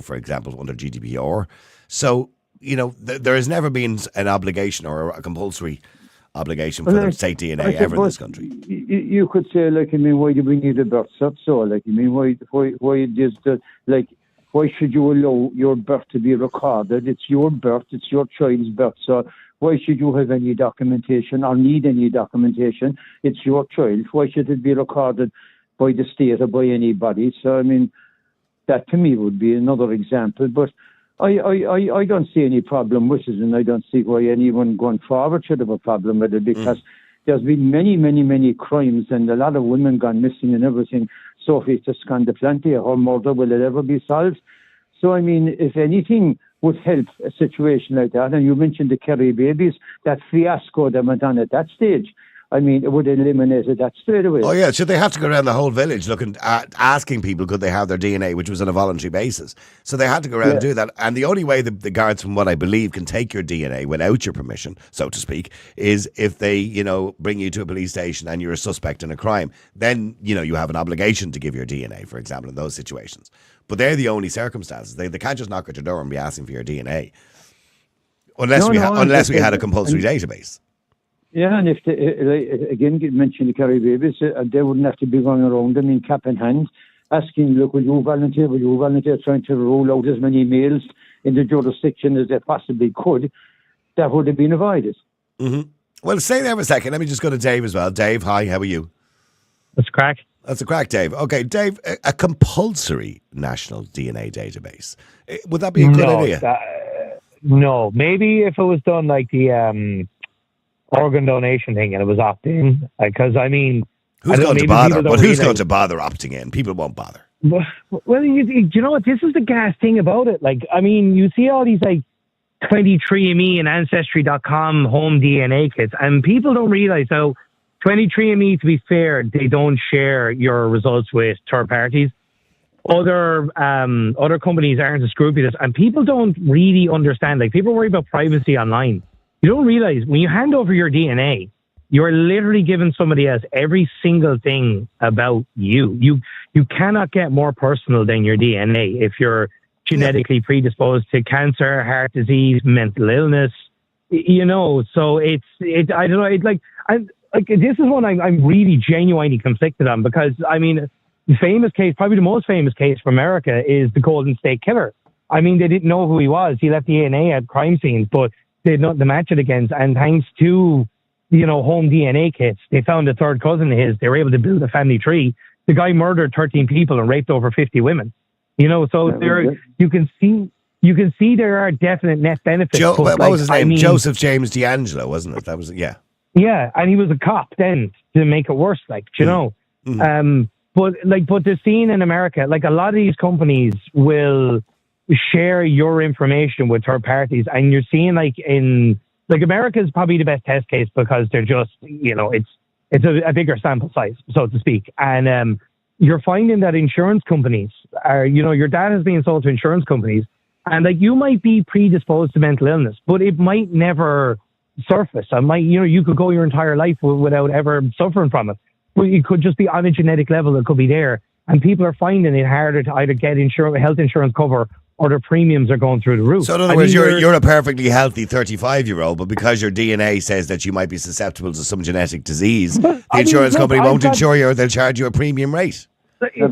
for example, under GDPR. So, there has never been an obligation or a compulsory obligation for them to take DNA ever in this country. You could say, why do we need a birth cert? So, why should you allow your birth to be recorded? It's your birth, it's your child's birth. So why should you have any documentation or need any documentation? It's your child. Why should it be recorded by the state or by anybody? So, that to me would be another example. But I don't see any problem with it, and I don't see why anyone going forward should have a problem with it, because there's been many, many, many crimes and a lot of women gone missing and everything. Sophie just gone to plenty. Her murder, will it ever be solved? So, if anything would help a situation like that, and you mentioned the Kerry babies, that fiasco that went on at that stage, it would eliminate that straight away. Oh, yeah. So they have to go around the whole village looking at asking people could they have their DNA, which was on a voluntary basis. So they had to go around and do that. And the only way the guards, from what I believe, can take your DNA without your permission, so to speak, is if they, bring you to a police station and you're a suspect in a crime. Then, you have an obligation to give your DNA, for example, in those situations. But they're the only circumstances. They can't just knock at your door and be asking for your DNA. Unless we had a compulsory database. Yeah, and if again, you mentioned the Kerry babies, they wouldn't have to be going around them in cap in hand, asking, look, will you volunteer, trying to roll out as many males in the jurisdiction as they possibly could. That would have been avoided. Mm-hmm. Well, stay there for a second. Let me just go to Dave as well. Dave, hi, how are you? That's a crack. That's a crack, Dave. Okay, Dave, a compulsory national DNA database. Would that be a good idea? No, maybe if it was done like the organ donation thing and it was opt-in, because who's going to bother? But who's going to bother opting in? People won't bother. Well, you know what? This is the gas thing about it. You see all these 23andMe and Ancestry.com home DNA kits, and people don't realize how 23andMe, to be fair, they don't share your results with third parties. Other companies aren't as scrupulous, and people don't really understand. People worry about privacy online. You don't realize when you hand over your DNA, you're literally giving somebody else every single thing about you. You cannot get more personal than your DNA if you're genetically predisposed to cancer, heart disease, mental illness. So it's I don't know. This is one I'm really genuinely conflicted on, because the famous case, probably the most famous case for America, is the Golden State Killer. They didn't know who he was. He left DNA at crime scenes, but they had nothing to match it against. And thanks to, home DNA kits, they found a third cousin of his. They were able to build a family tree. The guy murdered 13 people and raped over 50 women. So you can see there are definite net benefits. What was his name? Joseph James D'Angelo, wasn't it? That was, yeah. Yeah, and he was a cop then, to make it worse, Mm-hmm. But the scene in America, a lot of these companies will share your information with third parties, and you're seeing America is probably the best test case, because they're just, it's a bigger sample size, so to speak. And you're finding that insurance companies are, your data is being sold to insurance companies, and you might be predisposed to mental illness, but it might never surface. You could go your entire life without ever suffering from it. But it could just be on a genetic level. It could be there, and people are finding it harder to either get health insurance cover, or their premiums are going through the roof. So in other words, you're a perfectly healthy 35-year-old, but because your DNA says that you might be susceptible to some genetic disease, the insurance company won't insure you, or they'll charge you a premium rate. Yeah,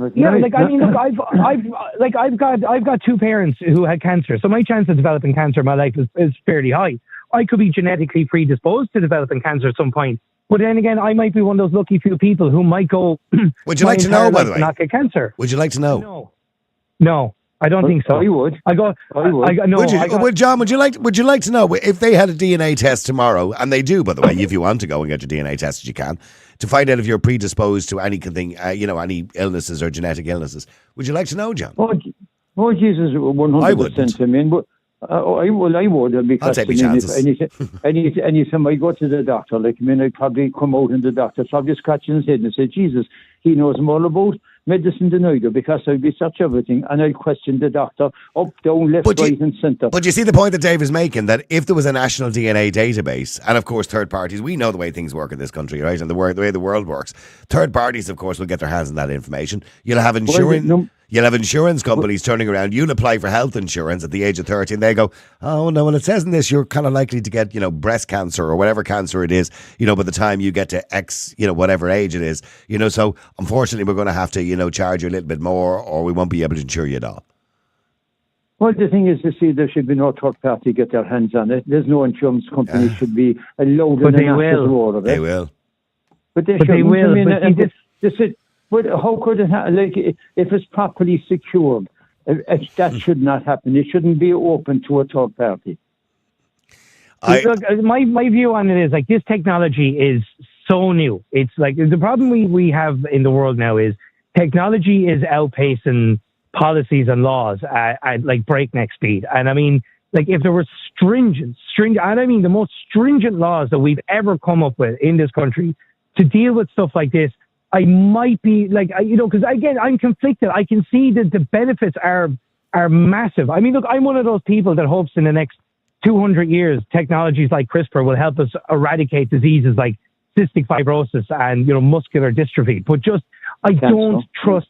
I've got two parents who had cancer, so my chance of developing cancer in my life is fairly high. I could be genetically predisposed to developing cancer at some point. But then again, I might be one of those lucky few people who might go. Would you like to know, by the way? Not get cancer. Would you like to know? No, I don't think so. I would. John, would you like to know if they had a DNA test tomorrow, and they do, by the way, if you want to go and get your DNA tested, you can, to find out if you're predisposed to anything, any illnesses or genetic illnesses. Would you like to know, John? Oh Jesus, 100%. I mean, but. I would, because I'll take my chances. Anytime I go to the doctor, I'd probably come out and the doctor probably scratching his head and say, Jesus, he knows more about medicine denied her because I'll research everything and I'll question the doctor up, down, left, right and centre. But you see the point that Dave is making, that if there was a national DNA database, and of course third parties, we know the way things work in this country, right, and the way the world works. Third parties, of course, will get their hands on that information. You'll have insurance. You'll have insurance companies turning around. You'll apply for health insurance at the age of 30 and they go, oh, no, well, it says in this you're kind of likely to get, breast cancer or whatever cancer it is, by the time you get to X, whatever age it is. So unfortunately we're going to have to, charge you a little bit more or we won't be able to insure you at all. Well, the thing is, there should be no third party get their hands on it. There's no insurance company should be allowed in an road of it. They will. But they will. But how could it happen? Like, if it's properly secured, that should not happen. It shouldn't be open to a third party. Look, my view on it is like this technology is so new. It's like the problem we have in the world now is technology is outpacing policies and laws at like breakneck speed. And I mean, like if there were stringent, and I mean the most stringent laws that we've ever come up with in this country to deal with stuff like this, I might be like, because again, I'm conflicted. I can see that the benefits are massive. I mean, look, I'm one of those people that hopes in the next 200 years, technologies like CRISPR will help us eradicate diseases like cystic fibrosis and, muscular dystrophy. But just, I don't trust.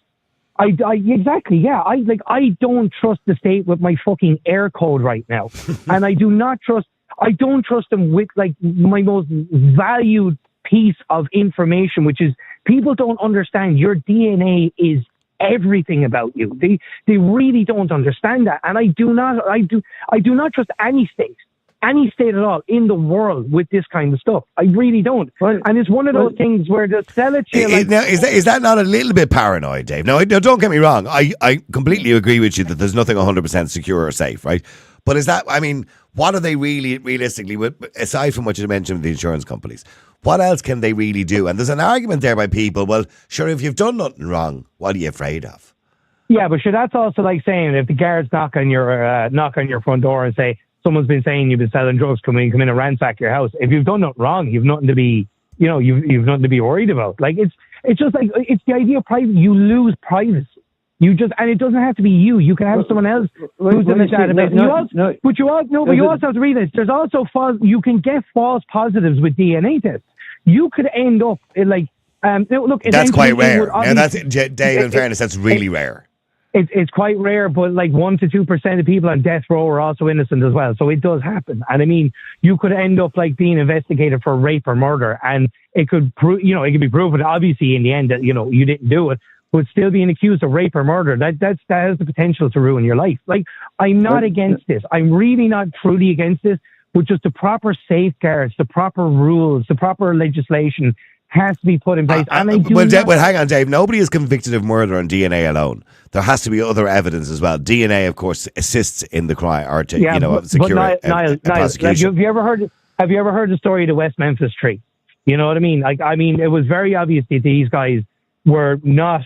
Exactly, yeah. I don't trust the state with my fucking air code right now. And I don't trust them with like my most valued piece of information, which is people don't understand your DNA is everything about you. They really don't understand that. And I do not trust any state at all in the world with this kind of stuff. I really don't. And it's one of those things where they'll sell it to you. Now, is that not a little bit paranoid, Dave? No, don't get me wrong. I completely agree with you that there's nothing 100% secure or safe, right? But is that, I mean, what are they really, realistically, aside from what you mentioned with the insurance companies, what else can they really do? And there's an argument there by people, well, sure, if you've done nothing wrong, what are you afraid of? Yeah, but sure, that's also like saying if the guards knock on your front door and say, someone's been saying you've been selling drugs, come in and ransack your house. If you've done nothing wrong, you've nothing to be, you've nothing to be worried about. Like it's just like, it's the idea of privacy. You lose privacy. And it doesn't have to be you. You can have someone else who's in the database. But you also have to read this. There's also you can get false positives with DNA tests. You could end up like, look. That's quite rare. Now Dave, in fairness, that's really rare. It's quite rare, but like 1 to 2% of people on death row are also innocent as well. So it does happen. And I mean, you could end up like being investigated for rape or murder, and it could it could be proven obviously in the end that you didn't do it, but still being accused of rape or murder, that has the potential to ruin your life. Like, I'm not against this. I'm really not truly against this, but just the proper safeguards, the proper rules, the proper legislation has to be put in place. Well, hang on, Dave. Nobody is convicted of murder on DNA alone. There has to be other evidence as well. DNA, of course, assists in the crime or secure Niall, prosecution. Have you ever heard the story of the West Memphis tree? You know what I mean? Like, I mean, it was very obvious that these guys were not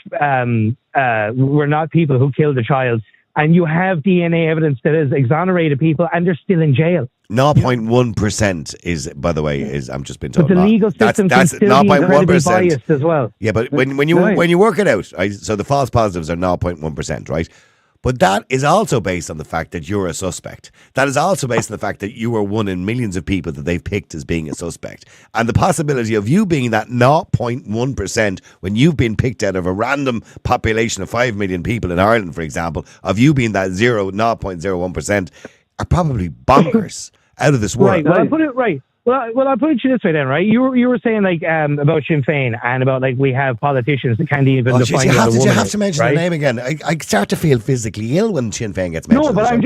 people who killed a child, and you have DNA evidence that has exonerated people, and they're still in jail. 0.1% is, by the way, I'm just been told. But the legal system can still be incredibly biased as well. Yeah, but when you work it out, right, so the false positives are 0.1%, right? But that is also based on the fact that you're a suspect. That is also based on the fact that you are one in millions of people that they've picked as being a suspect. And the possibility of you being that 0.1% when you've been picked out of a random population of 5 million people in Ireland, for example, of you being that 0.01% are probably bonkers out of this world. Right, well, I put it right. Well, I'll put it this way then, right? You were saying like about Sinn Féin and about like we have politicians that can't even define what a woman is. You have to mention the name again. I start to feel physically ill when Sinn Féin gets mentioned. I'm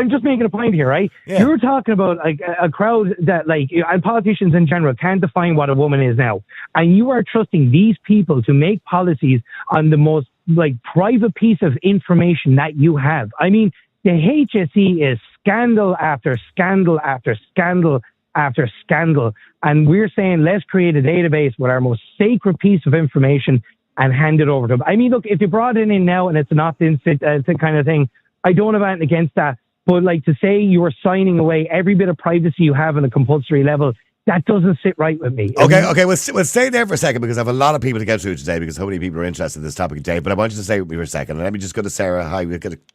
just making a point here, right? Yeah. You're talking about like a crowd that like, and politicians in general can't define what a woman is now, and you are trusting these people to make policies on the most like private piece of information that you have. I mean, the HSE is scandal after scandal after scandal after scandal. And we're saying, let's create a database with our most sacred piece of information and hand it over to them. I mean, look, if you brought it in now and it's an opt-in kind of thing, I don't have anything against that. But like to say you are signing away every bit of privacy you have on a compulsory level, that doesn't sit right with me. Okay, we'll stay there for a second because I have a lot of people to get through today because so many people are interested in this topic today. But I want you to stay with me for a second. And let me just go to Sarah. Hi,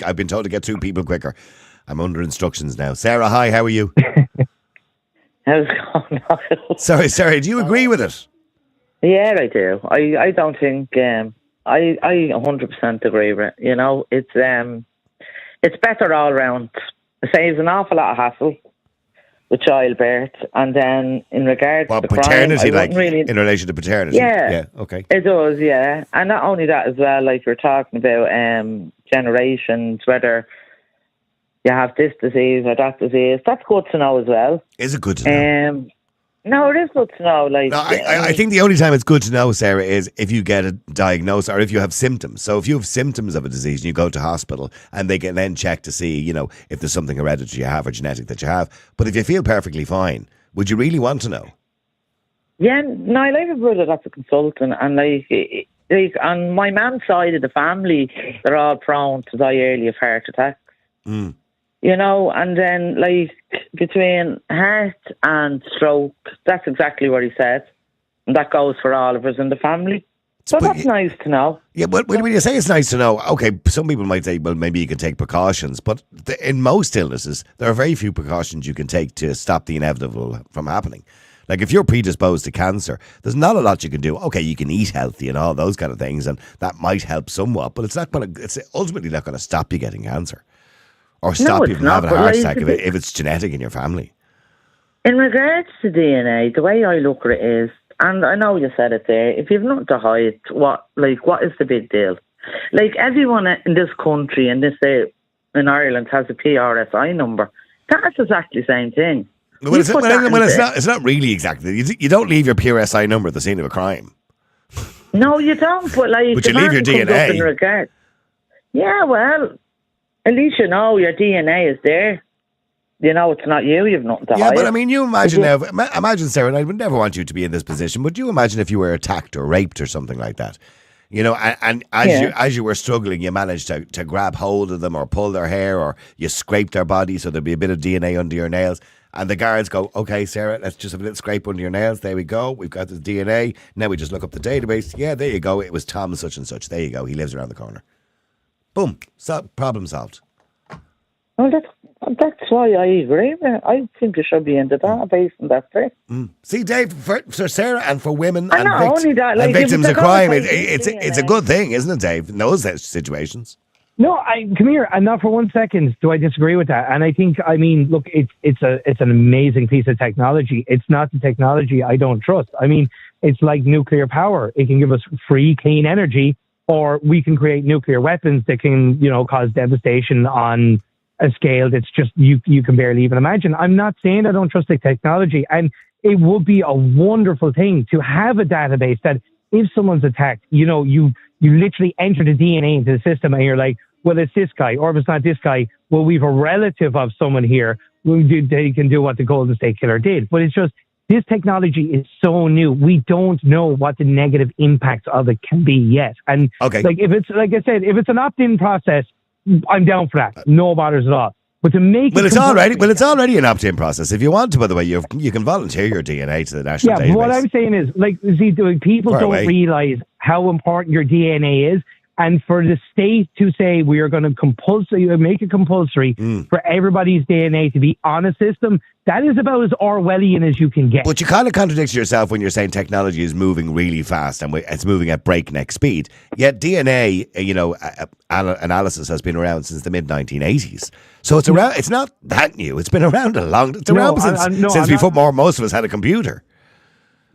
I've been told to get through people quicker. I'm under instructions now. Sarah, hi, how are you? How's it going on? Sorry, Sarah, do you agree with it? Yeah, I do. I don't think I 100% agree with it. You know, it's better all round. It saves an awful lot of hassle with childbirth, and then in regards to paternity, crime, in relation to paternity. Yeah, okay. It does, yeah, and not only that as well. Like you're talking about generations, whether you have this disease or that disease. That's good to know as well. Is it good to know? No, it is good to know. Like, no, I think the only time it's good to know, Sarah, is if you get a diagnosis or if you have symptoms. So if you have symptoms of a disease and you go to hospital and they can then check to see, you know, if there's something hereditary you have or genetic that you have. But if you feel perfectly fine, would you really want to know? Yeah, no, I have a brother that's a consultant, and like on my mum's side of the family, they're all prone to die early of heart attacks. Mm. You know, and then like between heart and stroke, that's exactly what he said. And that goes for all of us in the family. So that's nice to know. Yeah, but when you say it's nice to know, okay, some people might say, well, maybe you can take precautions. But in most illnesses, there are very few precautions you can take to stop the inevitable from happening. Like if you're predisposed to cancer, there's not a lot you can do. Okay, you can eat healthy and all those kind of things, and that might help somewhat, but it's ultimately not going to stop you getting cancer. Or stop you from having a heart attack if it's genetic in your family. In regards to DNA, the way I look at it is, and I know you said it there, if you've nothing to hide, what is the big deal? Like everyone in this country and in Ireland has a PRSI number. That's exactly the same thing. Well, it's not really exactly. You don't leave your PRSI number at the scene of a crime. No, you don't. But but you leave your DNA. Yeah, well, at least you know your DNA is there. You know it's not you. You've nothing to hide. Yeah, but I mean, you imagine now. Imagine, Sarah, and I would never want you to be in this position. Would you imagine if you were attacked or raped or something like that? You know, and as you were struggling, you managed to grab hold of them or pull their hair or you scrape their body so there'd be a bit of DNA under your nails. And the guards go, okay, Sarah, let's just have a little scrape under your nails. There we go. We've got the DNA. Now we just look up the database. Yeah, there you go. It was Tom such and such. There you go. He lives around the corner. Boom. Problem solved. Well, that's why I agree. I think you should be in the database, and that's it. Mm. See, Dave, for Sarah and for women and victims of crime, it's a good thing, isn't it, Dave, in those situations? No, come here, and not for 1 second do I disagree with that. And I think, I mean, look, it's an amazing piece of technology. It's not the technology I don't trust. I mean, it's like nuclear power. It can give us free, clean energy, or we can create nuclear weapons that can, you know, cause devastation on a scale that's just you can barely even imagine. I'm not saying I don't trust the technology, and it would be a wonderful thing to have a database that if someone's attacked, you know, you literally enter the DNA into the system and you're like, well, it's this guy, or if it's not this guy, well, we've a relative of someone here. They can do what the Golden State Killer did. But it's just, this technology is so new. We don't know what the negative impacts of it can be yet. And like if it's, like I said, if it's an opt-in process, I'm down for that. No bothers at all. But to make it's already an opt-in process. If you want to, by the way, you can volunteer your DNA to the national database. Yeah, what I'm saying is, like, see, people don't realize how important your DNA is. And for the state to say we are going to make it compulsory for everybody's DNA to be on a system, that is about as Orwellian as you can get. But you kind of contradict yourself when you're saying technology is moving really fast and it's moving at breakneck speed. Yet DNA, analysis has been around since the mid-1980s. So it's around. It's not that new. It's been around since before most of us had a computer.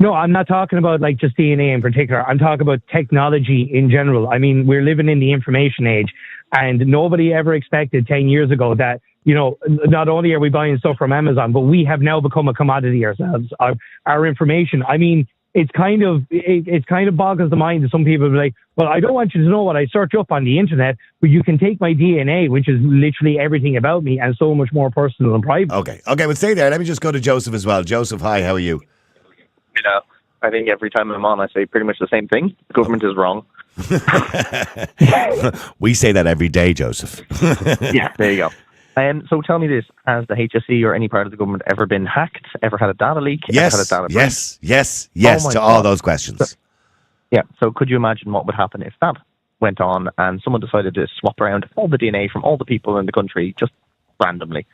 No, I'm not talking about like just DNA in particular. I'm talking about technology in general. I mean, we're living in the information age, and nobody ever expected 10 years ago that, you know, not only are we buying stuff from Amazon, but we have now become a commodity ourselves. Our information. I mean, it kind of boggles the mind to some people. Like, well, I don't want you to know what I search up on the internet, but you can take my DNA, which is literally everything about me, and so much more personal and private. Okay, but stay there. Let me just go to Joseph as well. Joseph, hi, how are you? You know, I think every time I'm on, I say pretty much the same thing. The government is wrong. We say that every day, Joseph. Yeah, there you go. So tell me this: has the HSE or any part of the government ever been hacked? Ever had a data leak? Yes, ever had a data yes my to all God. those questions. Yeah. So could you imagine what would happen if that went on and someone decided to swap around all the DNA from all the people in the country just randomly?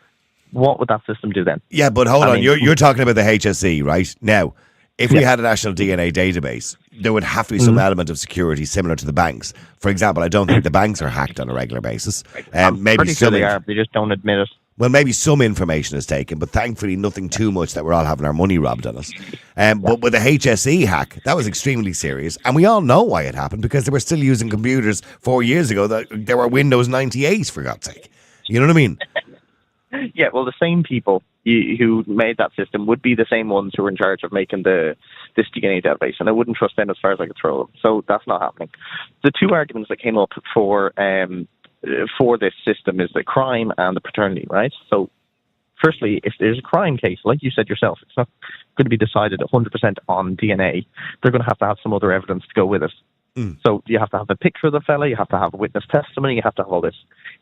What would that system do then? Yeah, but hold on. mean, You're talking about the HSE, right? Now, if we Yeah. had a national DNA database, there would have to be some element of security similar to the banks. For example, I don't think the banks are hacked on a regular basis. Maybe pretty sure some they are. They just don't admit it. well, maybe some information is taken, but thankfully nothing too much that we're all having our money robbed on us. But with the HSE hack, that was extremely serious. And we all know why it happened, because they were still using computers 4 years ago that there were Windows 98, for God's sake. You know what I mean? Yeah, well, the same people who made that system would be the same ones who were in charge of making this DNA database, and I wouldn't trust them as far as I could throw them. So that's not happening. The two arguments that came up for this system is the crime and the paternity, right? So, firstly, if there's a crime case, like you said yourself, it's not going to be decided 100% on DNA. They're going to have some other evidence to go with it. So you have to have a picture of the fella, you have to have a witness testimony, you have to have all this.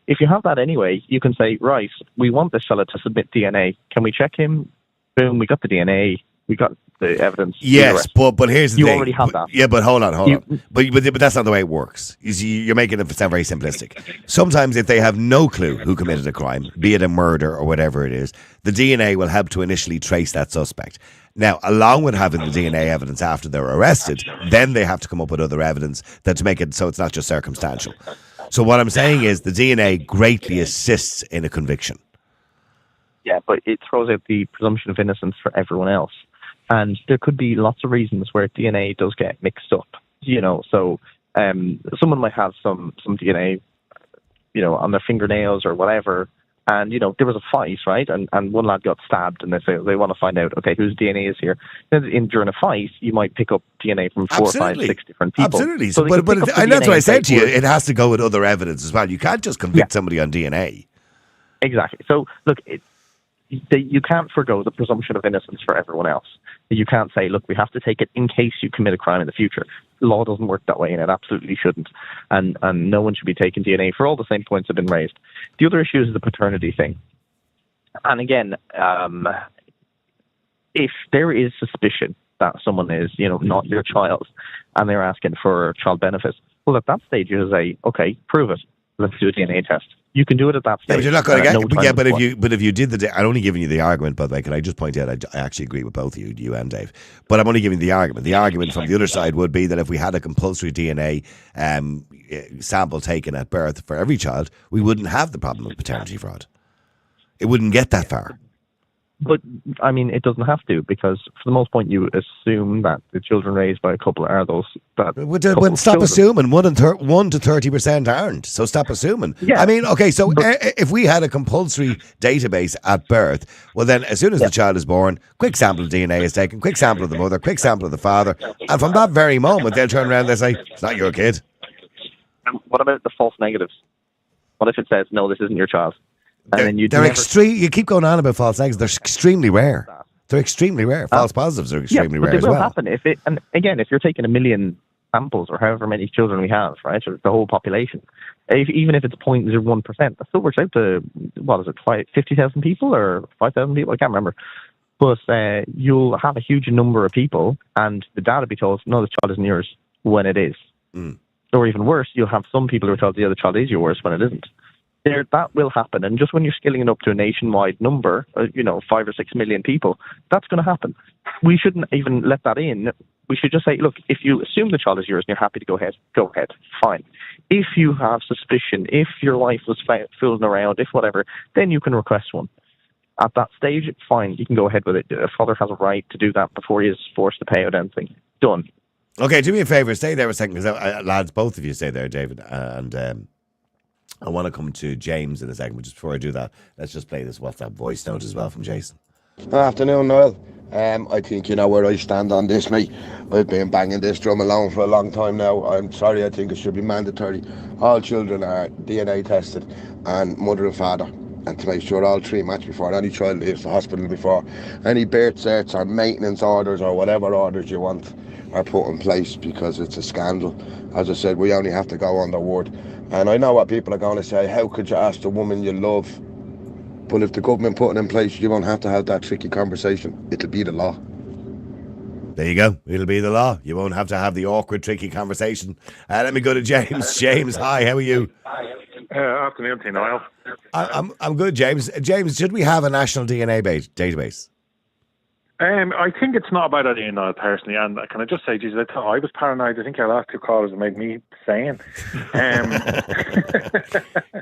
If you have that anyway, you can say, right, we want this fella to submit DNA. Can we check him? Boom, we got the DNA, we got the evidence. Yes, but here's the thing. You already have that. Yeah, but hold on. But that's not the way it works. You see, you're making it sound very simplistic. Sometimes if they have no clue who committed a crime, be it a murder or whatever it is, the DNA will help to initially trace that suspect. Now, along with having the DNA evidence after they're arrested, then they have to come up with other evidence that to make it so it's not just circumstantial. So what I'm saying is the DNA greatly assists in a conviction. Yeah, but it throws out the presumption of innocence for everyone else. And there could be lots of reasons where DNA does get mixed up, so someone might have some DNA, on their fingernails or whatever. And, there was a fight, right? And one lad got stabbed, and they say they want to find out, okay, whose DNA is here. During a fight, you might pick up DNA from 4, 5, 6 different people. Absolutely. So but that's what I said to you. It has to go with other evidence as well. You can't just convict somebody on DNA. Exactly. So, look, you can't forgo the presumption of innocence for everyone else. You can't say, look, we have to take it in case you commit a crime in the future. Law doesn't work that way, and it absolutely shouldn't. And no one should be taking DNA for all the same points that have been raised. The other issue is the paternity thing. And again, if there is suspicion that someone is, not your child, and they're asking for child benefits, well, at that stage, you say, okay, prove it. Let's do a DNA test. You can do it at that stage. Yeah, but you're not going to get. No but if you did I'm only giving you the argument. By the way, can I just point out? I actually agree with both you and Dave. But I'm only giving the argument. The argument from the other side would be that if we had a compulsory DNA sample taken at birth for every child, we wouldn't have the problem of paternity fraud. It wouldn't get that far. But, I mean, it doesn't have to, because for the most part, you assume that the children raised by a couple are those. Stop assuming 1 to 30% aren't. So stop assuming. Yeah. I mean, okay, so if we had a compulsory database at birth, well, then as soon as the child is born, quick sample of DNA is taken, quick sample of the mother, quick sample of the father. And from that very moment, they'll turn around and they say, it's not your kid. What about the false negatives? What if it says, no, this isn't your child? And then extreme. You keep going on about false negatives. They're extremely rare. They're extremely rare. False positives are extremely rare as well. They will happen if you're taking 1 million samples or however many children we have, right, or the whole population, even if it's 0.01%, that still works out to 50,000 people or 5,000 people. I can't remember. But you'll have a huge number of people, and the data be told, no, this child isn't yours when it is. Or even worse, you'll have some people who are told the other child is yours when it isn't. That will happen, and just when you're scaling it up to a nationwide number, 5 or 6 million people, that's going to happen. We shouldn't even let that in. We should just say, look, if you assume the child is yours and you're happy to go ahead, fine. If you have suspicion, if your wife was fooling around, if whatever, then you can request one. At that stage, fine, you can go ahead with it. A father has a right to do that before he is forced to pay out anything. Done. Okay, do me a favour, stay there a second, because lads, both of you stay there, David, and I want to come to James in a second, but just before I do that, let's just play this WhatsApp voice note as well from Jason. Afternoon, Niall. I think you know where I stand on this, mate. I've been banging this drum along for a long time now. I'm sorry, I think it should be mandatory. All children are DNA tested, and mother and father, and to make sure all three match before any child leaves the hospital, before any birth certs or maintenance orders or whatever orders you want are put in place, because it's a scandal. As I said, we only have to go on their word. And I know what people are going to say. How could you ask the woman you love But if the government put it in place, you won't have to have that tricky conversation. It'll be the law. There you go. It'll be the law. You won't have to have the awkward, tricky conversation. Let me go to James. James, hi. How are you? Afternoon to you, Niall. I'm good, James. James, should we have a national DNA database? I think it's not a bad idea, Niall, personally. And can I just say, Jesus, I thought I was paranoid. I think our last two callers have made me sane.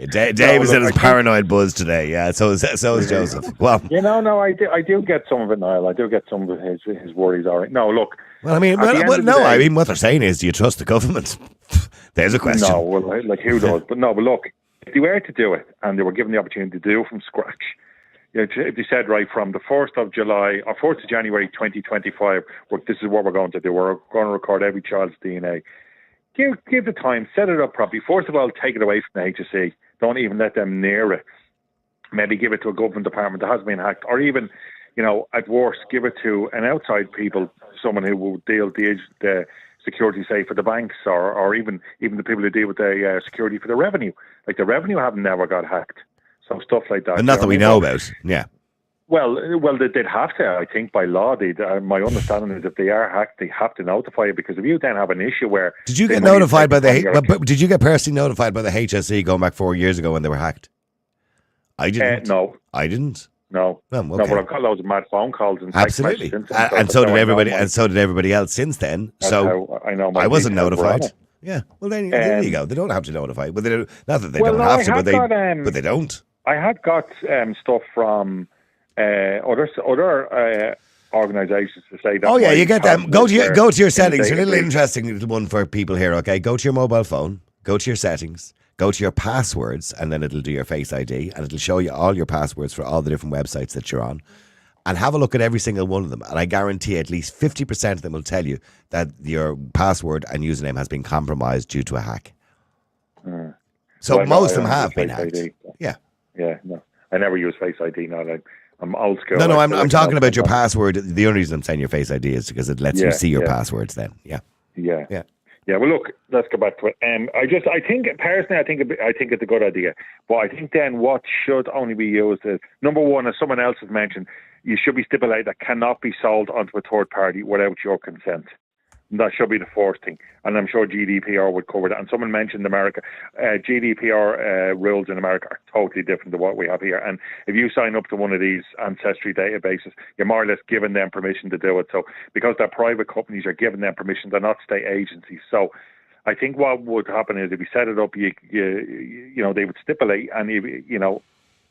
Dave is in his paranoid buzz today. Yeah, so is Joseph. Well, no, I do get some of it, Niall. I do get some of his worries. All right. No, look. Well, I mean, I mean, what they're saying is, do you trust the government? There's a question. No, well, like who does? But look, if they were to do it and they were given the opportunity to do it from scratch, if they said, right, from the 1st of July or 4th of January 2025, this is what we're going to do. We're going to record every child's DNA. Give the time, set it up properly. First of all, take it away from the HSE. Don't even let them near it. Maybe give it to a government department that has been hacked, or even, at worst, give it to an outside people, someone who will deal the security, say, for the banks, or even the people who deal with the security for the revenue. Like the revenue have never got hacked. So stuff like that. And not that we know about, yeah. Well, they'd have to, I think, by law. My understanding is if they are hacked, they have to notify you, because if you then have an issue where... Did you get notified by did you get personally notified by the HSE going back 4 years ago when they were hacked? I didn't. No. I didn't? No. Okay. No, but I've got loads of mad phone calls and absolutely. Since and so did everybody, and so did everybody else since then. So I know I wasn't notified. Yeah. Well, there you go. They don't have to notify. But not that they don't have to, but they don't. I had got stuff from other organisations to say that. Oh yeah, you get them. Go to your settings. A little interesting little one for people here. Okay, go to your mobile phone. Go to your settings. Go to your passwords, and then it'll do your Face ID, and it'll show you all your passwords for all the different websites that you're on. And have a look at every single one of them. And I guarantee at least 50% of them will tell you that your password and username has been compromised due to a hack. So most of them have been hacked. Yeah. Yeah, no. I never use Face ID now. I'm old school. No, I'm talking about your password. The only reason I'm saying your Face ID is because it lets you see your passwords then. Yeah. Well, look, let's go back to it. I think it's a good idea. But I think then what should only be used is, number one, as someone else has mentioned, you should be stipulated that cannot be sold onto a third party without your consent. That should be the first thing. And I'm sure GDPR would cover that. And someone mentioned America. GDPR rules in America are totally different to what we have here. And if you sign up to one of these ancestry databases, you're more or less giving them permission to do it. So because they're private companies, you're giving them permission. They're not state agencies. So I think what would happen is if you set it up, you they would stipulate, and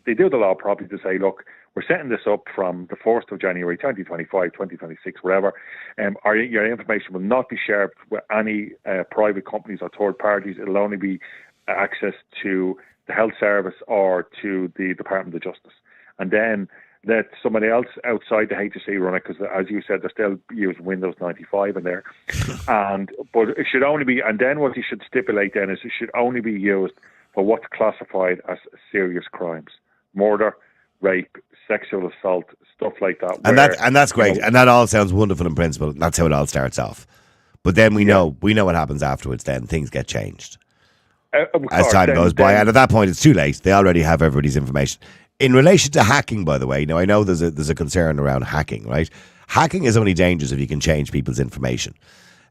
they do the law properly to say, look, we're setting this up from the 1st of January 2025, 2026, whatever. Your information will not be shared with any private companies or third parties. It'll only be access to the health service or to the Department of Justice. And then let somebody else outside the HSE run it, because as you said, they're still using Windows 95 in there. But it should only be, and then what you should stipulate then is it should only be used for what's classified as serious crimes. Murder, rape, sexual assault, stuff like that. And that's great. And that all sounds wonderful in principle. That's how it all starts off. But then we know what happens afterwards. Then things get changed as time goes by. And at that point, it's too late. They already have everybody's information. In relation to hacking, by the way, I know there's a concern around hacking, right? Hacking is only dangerous if you can change people's information.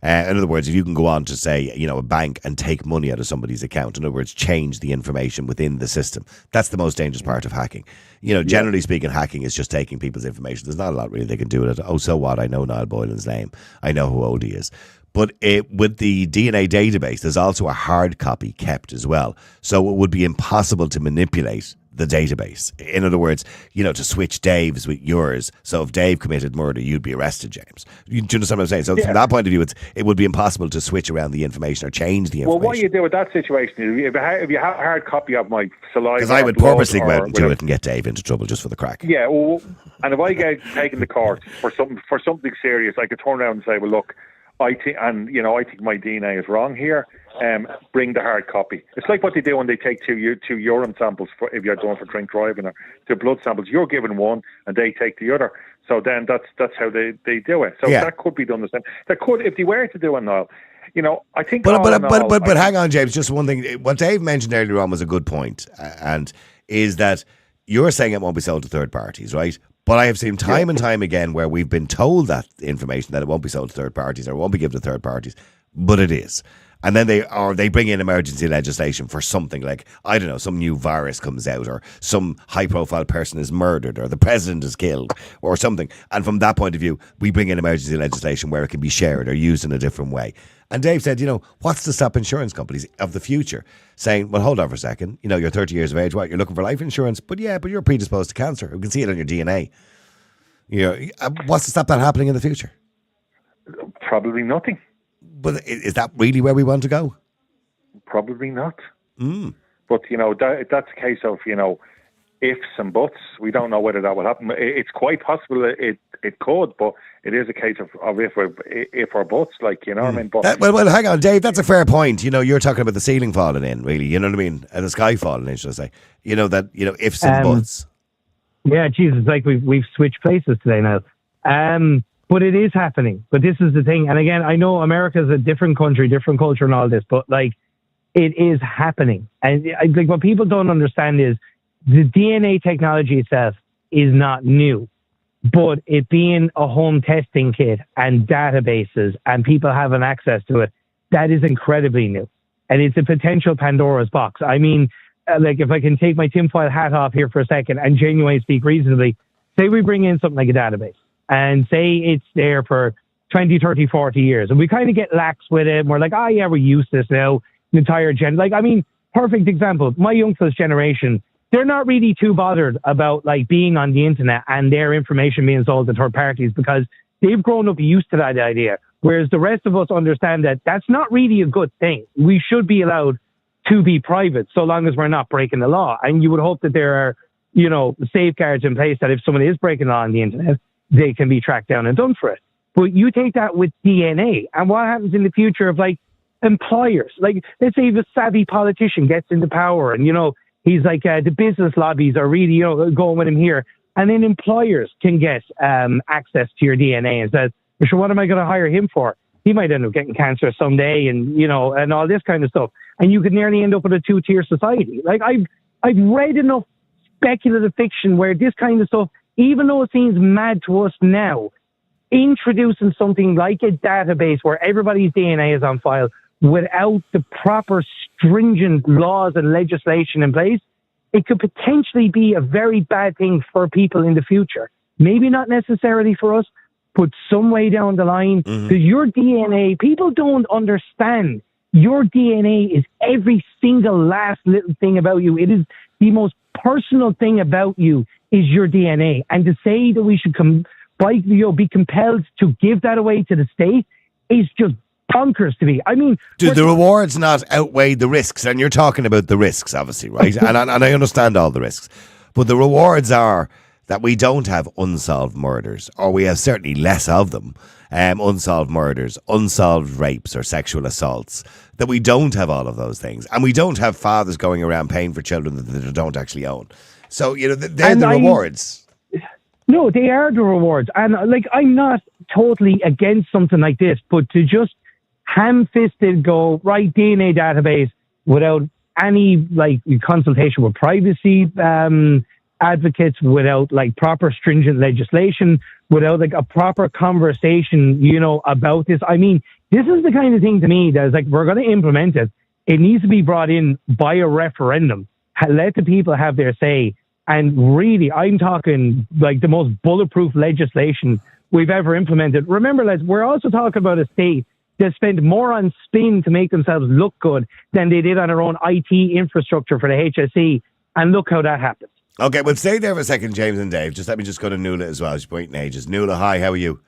In other words, if you can go on to, say, a bank and take money out of somebody's account, in other words, change the information within the system, that's the most dangerous part of hacking. Generally speaking, hacking is just taking people's information. There's not a lot really they can do with it. Oh, so what? I know Niall Boylan's name. I know who old he is. But with the DNA database, there's also a hard copy kept as well. So it would be impossible to manipulate the database. In other words, to switch Dave's with yours. So if Dave committed murder, you'd be arrested, James. Do you understand what I'm saying? So from that point of view, it would be impossible to switch around the information or change the information. Well, what you do with that situation is if you have a hard copy of my saliva, because I would purposely go out and do it and get Dave into trouble just for the crack. Yeah, well, and if I get taken to court for something serious, I could turn around and say, well, look, I think my DNA is wrong here. Bring the hard copy. It's like what they do when they take two urine samples if you're going for drink driving, or two blood samples. You're given one and they take the other. So then that's how they do it. So that could be done the same. That could, if they were to do it, Niall. I think. But hang on, James. Just one thing. What Dave mentioned earlier on was a good point, and is that you're saying it won't be sold to third parties, right? But I have seen time and time again where we've been told that information that it won't be sold to third parties or it won't be given to third parties, but it is. And then they bring in emergency legislation for something like, I don't know, some new virus comes out or some high profile person is murdered or the president is killed or something. And from that point of view, we bring in emergency legislation where it can be shared or used in a different way. And Dave said, what's to stop insurance companies of the future saying, well, hold on for a second. You're 30 years of age. What? You're looking for life insurance? But you're predisposed to cancer. We can see it on your DNA. What's to stop that happening in the future? Probably nothing. But is that really where we want to go? Probably not. But, that's a case of, ifs and buts. We don't know whether that will happen. It's quite possible it could, but it is a case of if or buts, what I mean? But well, hang on, Dave, that's a fair point. You're talking about the ceiling falling in, really. You know what I mean? And the sky falling in, should I say. Ifs and buts. Yeah, Jesus, like we've switched places today now. But it is happening. But this is the thing. And again, I know America's a different country, different culture and all this, but it is happening. And what people don't understand is the DNA technology itself is not new, but it being a home testing kit and databases and people having access to it, that is incredibly new. And it's a potential Pandora's box. I mean, if I can take my tinfoil hat off here for a second and genuinely speak reasonably, say we bring in something like a database. And say it's there for 20, 30, 40 years. And we kind of get lax with it. And we're like, we're used to this now. The entire perfect example. My youngsters' generation, they're not really too bothered about being on the internet and their information being sold to third parties because they've grown up used to that idea. Whereas the rest of us understand that that's not really a good thing. We should be allowed to be private so long as we're not breaking the law. And you would hope that there are, safeguards in place that if someone is breaking the law on the internet, they can be tracked down and done for it. But you take that with DNA, and what happens in the future of employers? Let's say if a savvy politician gets into power and, he's the business lobbies are really, going with him here. And then employers can get access to your DNA and says, sure, what am I going to hire him for? He might end up getting cancer someday and, and all this kind of stuff. And you could nearly end up with a two-tier society. I've read enough speculative fiction where this kind of stuff, even though it seems mad to us now, introducing something like a database where everybody's DNA is on file without the proper stringent laws and legislation in place, it could potentially be a very bad thing for people in the future. Maybe not necessarily for us, but some way down the line. Because your DNA, people don't understand. Your DNA is every single last little thing about you. It is the most personal thing about you is your DNA. And to say that we should be compelled to give that away to the state is just bonkers to me. I mean, do the rewards not outweigh the risks? And you're talking about the risks, obviously, right? and I understand all the risks, but the rewards are that we don't have unsolved murders, or we have certainly less of them. Unsolved murders, unsolved rapes or sexual assaults, that we don't have all of those things. And we don't have fathers going around paying for children that they don't actually own. So, they're the rewards. No, they are the rewards. And I'm not totally against something like this, but to just ham-fisted go, right, DNA database without any consultation with privacy advocates, without proper stringent legislation, without a proper conversation, about this. I mean, this is the kind of thing to me that is we're going to implement it. It needs to be brought in by a referendum. Let the people have their say. And really, I'm talking the most bulletproof legislation we've ever implemented. Remember, lads, we're also talking about a state that spent more on spin to make themselves look good than they did on their own IT infrastructure for the HSE. And look how that happened. Okay, well, stay there for a second, James and Dave. Let me just go to Nuala as well. She's waiting ages. Nuala, hi, how are you?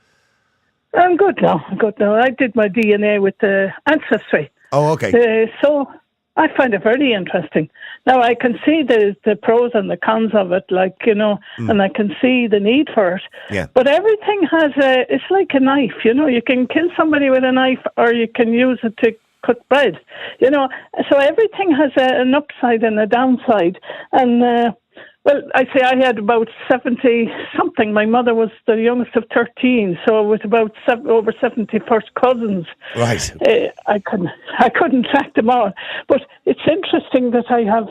I'm good now. I did my DNA with the Ancestry. Oh, okay. So I find it very interesting. Now, I can see the pros and the cons of it, and I can see the need for it. Yeah. But everything has it's like a knife, you can kill somebody with a knife or you can use it to cut bread, So everything has an upside and a downside. And, well, I say I had about 70-something. My mother was the youngest of 13, so with about over 70 first cousins. Right. I couldn't track them all. But it's interesting that I have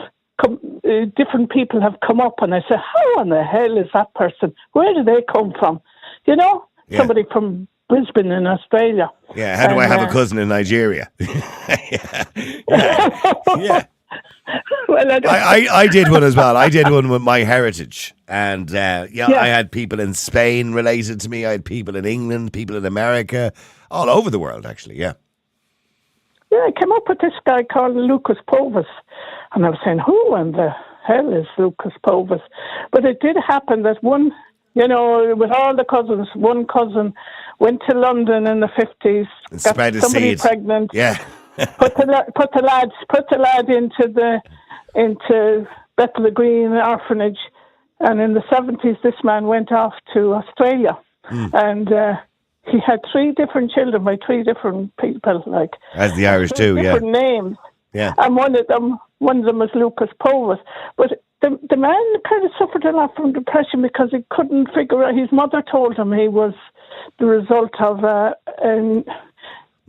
different people have come up, and I say, how on the hell is that person? Where do they come from? You know, somebody from Brisbane in Australia. Yeah, how do I have a cousin in Nigeria? yeah. Well, I did one as well. I did one with My Heritage. And I had people in Spain related to me. I had people in England, people in America, all over the world, actually, yeah. Yeah, I came up with this guy called Lucas Povus. And I was saying, who in the hell is Lucas Povus? But it did happen that one, you know, with all the cousins, one cousin went to London in the 50s, got somebody pregnant. Yeah. put the lad into Bethel Green Orphanage, and in the 70s this man went off to Australia, and he had 3 different children by 3 different people, like as the Irish do, different names, and one of them was Lucas Povus, but the man kind of suffered a lot from depression because he couldn't figure out. His mother told him he was the result of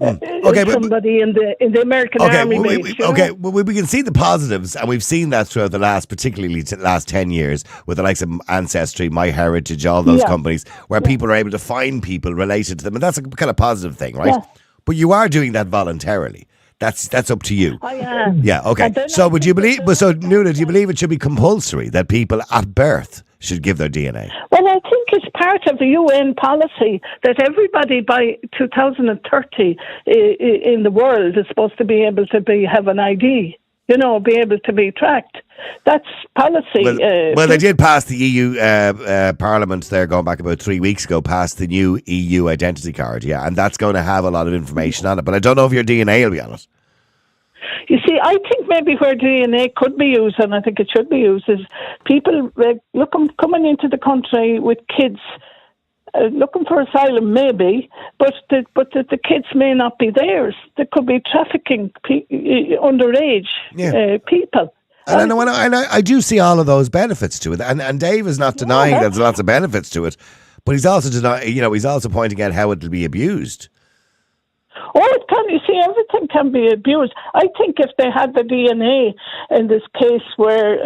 somebody in the American army base. Well, we can see the positives, and we've seen that throughout the last 10 years with the likes of Ancestry, My Heritage, all those companies where people are able to find people related to them, and that's a kind of positive thing, right? Yeah. But you are doing that voluntarily. That's up to you. I am. Yeah, okay. So would you believe? So Nuala, do you believe it should be compulsory that people at birth should give their DNA? Well, I think it's part of the UN policy that everybody by 2030 in the world is supposed to be able to have an ID, you know, be able to be tracked. That's policy. Well, they did pass the EU Parliament there going back about 3 weeks ago, passed the new EU identity card, and that's going to have a lot of information on it. But I don't know if your DNA will be on it. You see, I think maybe where DNA could be used, and I think it should be used, is people coming into the country with kids looking for asylum, maybe, but the kids may not be theirs. There could be trafficking underage people. And I do see all of those benefits to it, and Dave is not denying there's lots of benefits to it, but he's also he's also pointing out how it'll be abused. Oh, it can. You see, everything can be abused. I think if they had the DNA in this case where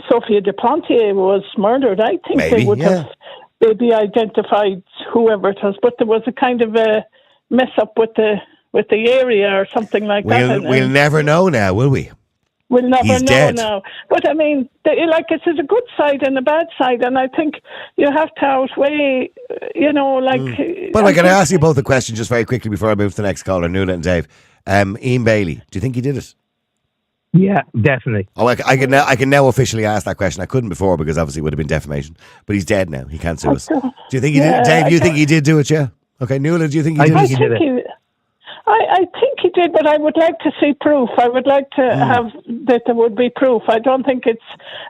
Sophia Duplantier was murdered, I think they would have maybe identified whoever it was. But there was a kind of a mess up with the area or something like that. We'll never know now, will we? We'll never He's know dead. now. But I mean, it's a good side and a bad side, and I think you have to outweigh, But I can ask you both a question just very quickly before I move to the next caller, Nuala and Dave. Ian Bailey, do you think he did it? Yeah, definitely. Oh, I can now officially ask that question. I couldn't before because obviously it would have been defamation. But he's dead now. He can't sue us. Do you think he did it? Dave, you think he did do it, yeah? Okay, Nuala, do you think he did it? I think he did it. I think he did, but I would like to see proof. I would like to have that there would be proof. I don't think it's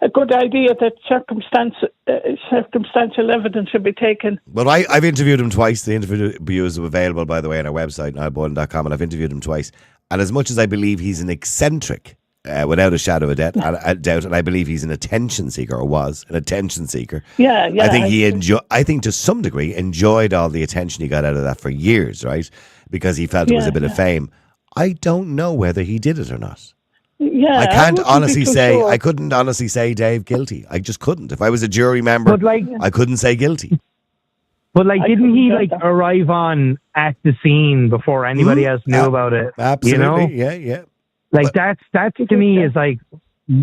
a good idea that circumstantial evidence should be taken. Well, I've interviewed him twice. The interviews are available, by the way, on our website, niallboylan.com, and I've interviewed him twice. And as much as I believe he's an eccentric, without a shadow of a doubt, and I believe he's an attention seeker, or was an attention seeker. Yeah. I think I think to some degree enjoyed all the attention he got out of that for years, right? Because he felt it was a bit of fame. I don't know whether he did it or not. Yeah, I can't honestly say. Sure. I couldn't honestly say Dave guilty. I just couldn't. If I was a jury member, I couldn't say guilty. But didn't he arrive on at the scene before anybody else knew about it? Absolutely. You know? Yeah. That to me is like,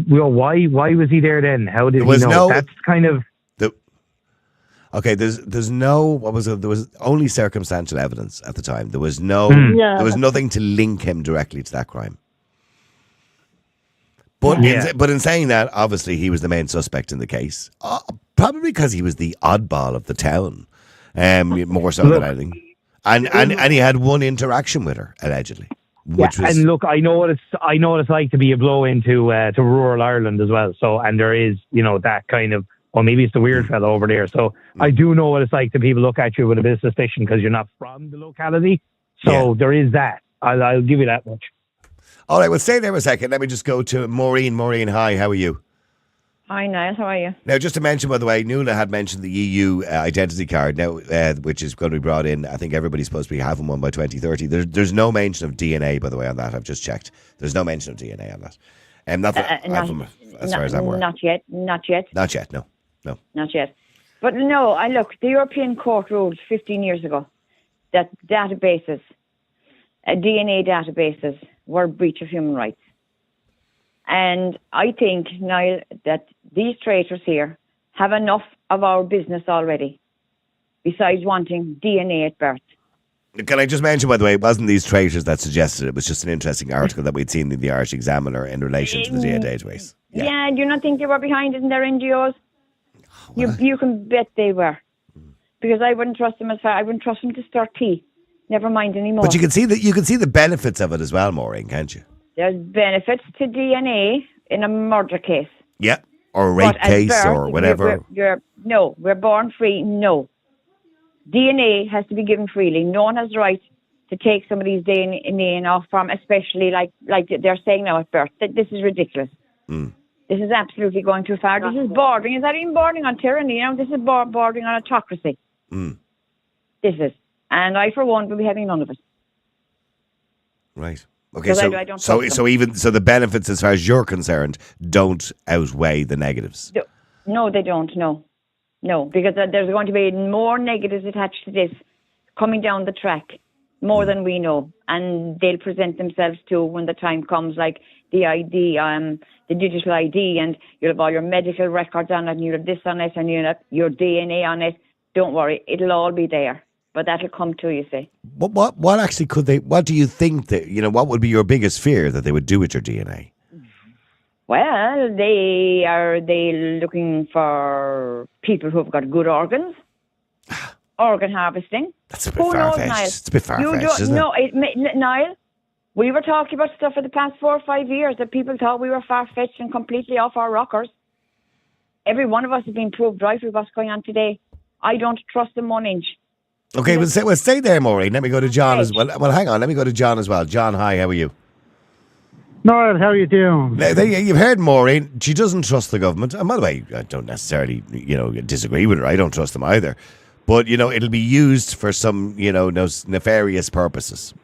well, why was he there then? How did he know? That's kind of. Okay, there's no, what was it? There was only circumstantial evidence at the time. There was there was nothing to link him directly to that crime. But in saying that, obviously he was the main suspect in the case, probably because he was the oddball of the town, more so than anything. And he had one interaction with her allegedly. And look, I know what it's like to be a blow into to rural Ireland as well. So, and there is that kind of. Or maybe it's the weird fellow over there. So I do know what it's like to people look at you with a bit of suspicion because you're not from the locality. So there is that. I'll give you that much. All right, well, stay there a second. Let me just go to Maureen. Maureen, hi, how are you? Hi, Niall, how are you? Now, just to mention, by the way, Nuala had mentioned the EU identity card now, which is going to be brought in. I think everybody's supposed to be having one by 2030. There's no mention of DNA, by the way, on that. I've just checked. There's no mention of DNA on that. Not that, as far as I'm aware. Not yet. Not yet, no. Not yet. But no, look, the European Court ruled 15 years ago that databases, DNA databases, were a breach of human rights. And I think, Niall, that these traitors here have enough of our business already, besides wanting DNA at birth. Can I just mention, by the way, it wasn't these traitors that suggested it. It was just an interesting article that we'd seen in the Irish Examiner in relation to the DNA database. Yeah, do you not think they were behind it in their NGOs? You can bet they were. Because I wouldn't trust them I wouldn't trust them to start tea. Never mind anymore. But you can see the benefits of it as well, Maureen, can't you? There's benefits to DNA in a murder case. Yeah, or a rape case or whatever. We're born free. No. DNA has to be given freely. No one has the right to take somebody's DNA off from, especially like they're saying now at birth. This is ridiculous. This is absolutely going too far. This is bordering. Is that even bordering on tyranny? This is bordering on autocracy. This is. And I, for one, will be having none of it. Right. Okay, so the benefits, as far as you're concerned, don't outweigh the negatives. No, they don't. No, because there's going to be more negatives attached to this coming down the track, more than we know, and they'll present themselves to when the time comes, like the ID, the digital ID, and you'll have all your medical records on it, and you'll have this on it, and you'll have your DNA on it. Don't worry, it'll all be there. But that'll come too, you see. What actually could they? What do you think that what would be your biggest fear that they would do with your DNA? Well, they looking for people who've got good organs, organ harvesting. That's a bit far-fetched. It's a bit far-fetched, isn't it? Niall, we were talking about stuff for the past 4 or 5 years that people thought we were far-fetched and completely off our rockers. Every one of us has been proved right with what's going on today. I don't trust them 1 inch. Okay, we'll stay there, Maureen. Let me go to John as well. Well, hang on. Let me go to John as well. John, hi. How are you? Niall, how are you doing? You've heard Maureen. She doesn't trust the government. And by the way, I don't necessarily, disagrey with her. I don't trust them either. But, it'll be used for some, nefarious purposes.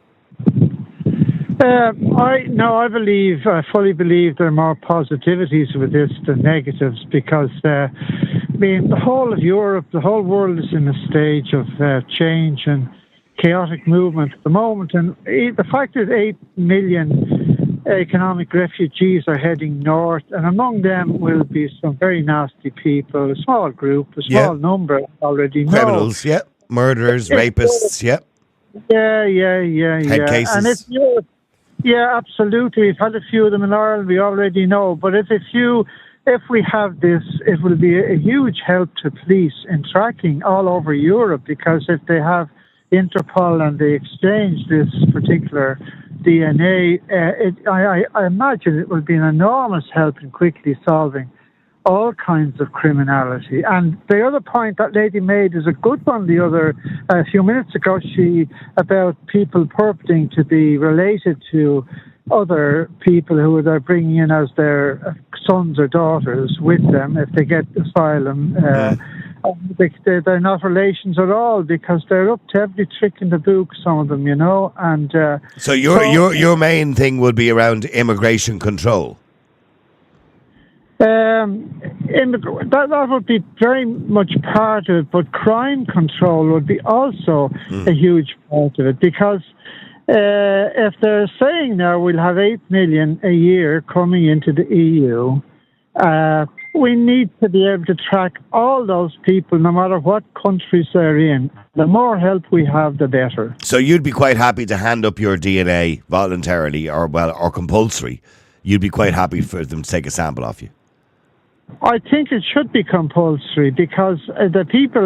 I fully believe there are more positivities with this than negatives because, the whole of Europe, the whole world is in a stage of change and chaotic movement at the moment. And the fact that 8 million economic refugees are heading north, and among them will be some very nasty people, a small group, a small number already know. Criminals, murderers, rapists, Yeah. Head cases. And if Europe, absolutely. We've had a few of them in Ireland, we already know. But if we have this, it will be a huge help to police in tracking all over Europe, because if they have Interpol and they exchange this particular DNA, I imagine it will be an enormous help in quickly solving all kinds of criminality. And the other point that lady made is a good one a few minutes ago, about people purporting to be related to other people who they're bringing in as their sons or daughters with them if they get asylum. They're not relations at all, because they're up to every trick in the book, some of them, And so your main thing would be around immigration control. That would be very much part of it, but crime control would be also a huge part of it, because if they're saying now we'll have 8 million a year coming into the EU, we need to be able to track all those people, no matter what countries they're in. The more help we have, the better. So you'd be quite happy to hand up your DNA voluntarily or compulsory. You'd be quite happy for them to take a sample off you. I think it should be compulsory, because if people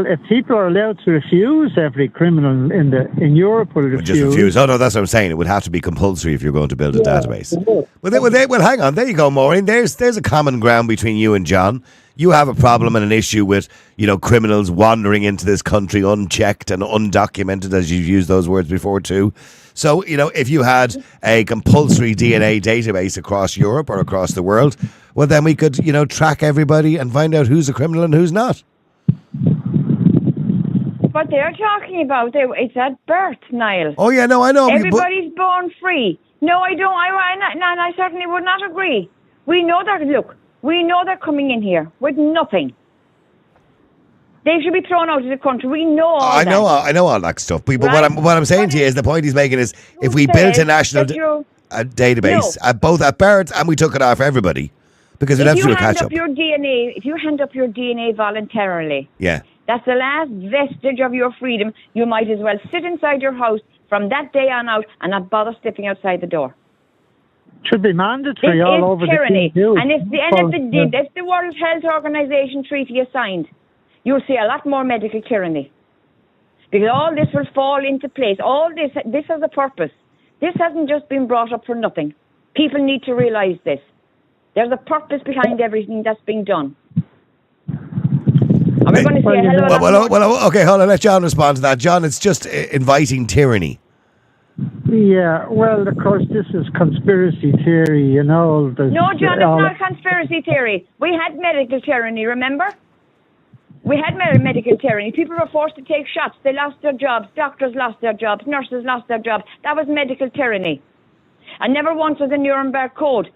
are allowed to refuse, every criminal in Europe will refuse. Just refuse. Oh no, that's what I'm saying. It would have to be compulsory if you're going to build a database. Well, hang on. There you go, Maureen. There's a common ground between you and John. You have a problem and an issue with criminals wandering into this country unchecked and undocumented, as you've used those words before too. So if you had a compulsory DNA database across Europe or across the world, well, then we could, track everybody and find out who's a criminal and who's not. But they're talking about it's at birth, Niall. Oh, yeah, no, I know. Everybody's born free. No, I don't. I certainly would not agree We know they're coming in here with nothing. They should be thrown out of the country. We know all I know all that stuff. But what I'm saying to you is the point he's making is if we built a national database both at birth and we took it off everybody, because we'd have to do a catch up. If you hand up your DNA voluntarily, that's the last vestige of your freedom. You might as well sit inside your house from that day on out and not bother stepping outside the door. Should be mandatory all over tyranny. the EU. And if the World Health Organization treaty is signed, you'll see a lot more medical tyranny. Because all this will fall into place. All this has a purpose. This hasn't just been brought up for nothing. People need to realise this. There's a purpose behind everything that's being done. And we're going to see a hell of a lot more. Okay, hold on. Let John respond to that. John, it's just inviting tyranny. Yeah, well, of course, this is conspiracy theory, you know. No, John, it's not conspiracy theory. We had medical tyranny, remember? We had medical tyranny. People were forced to take shots. They lost their jobs. Doctors lost their jobs. Nurses lost their jobs. That was medical tyranny. And never once was the Nuremberg Code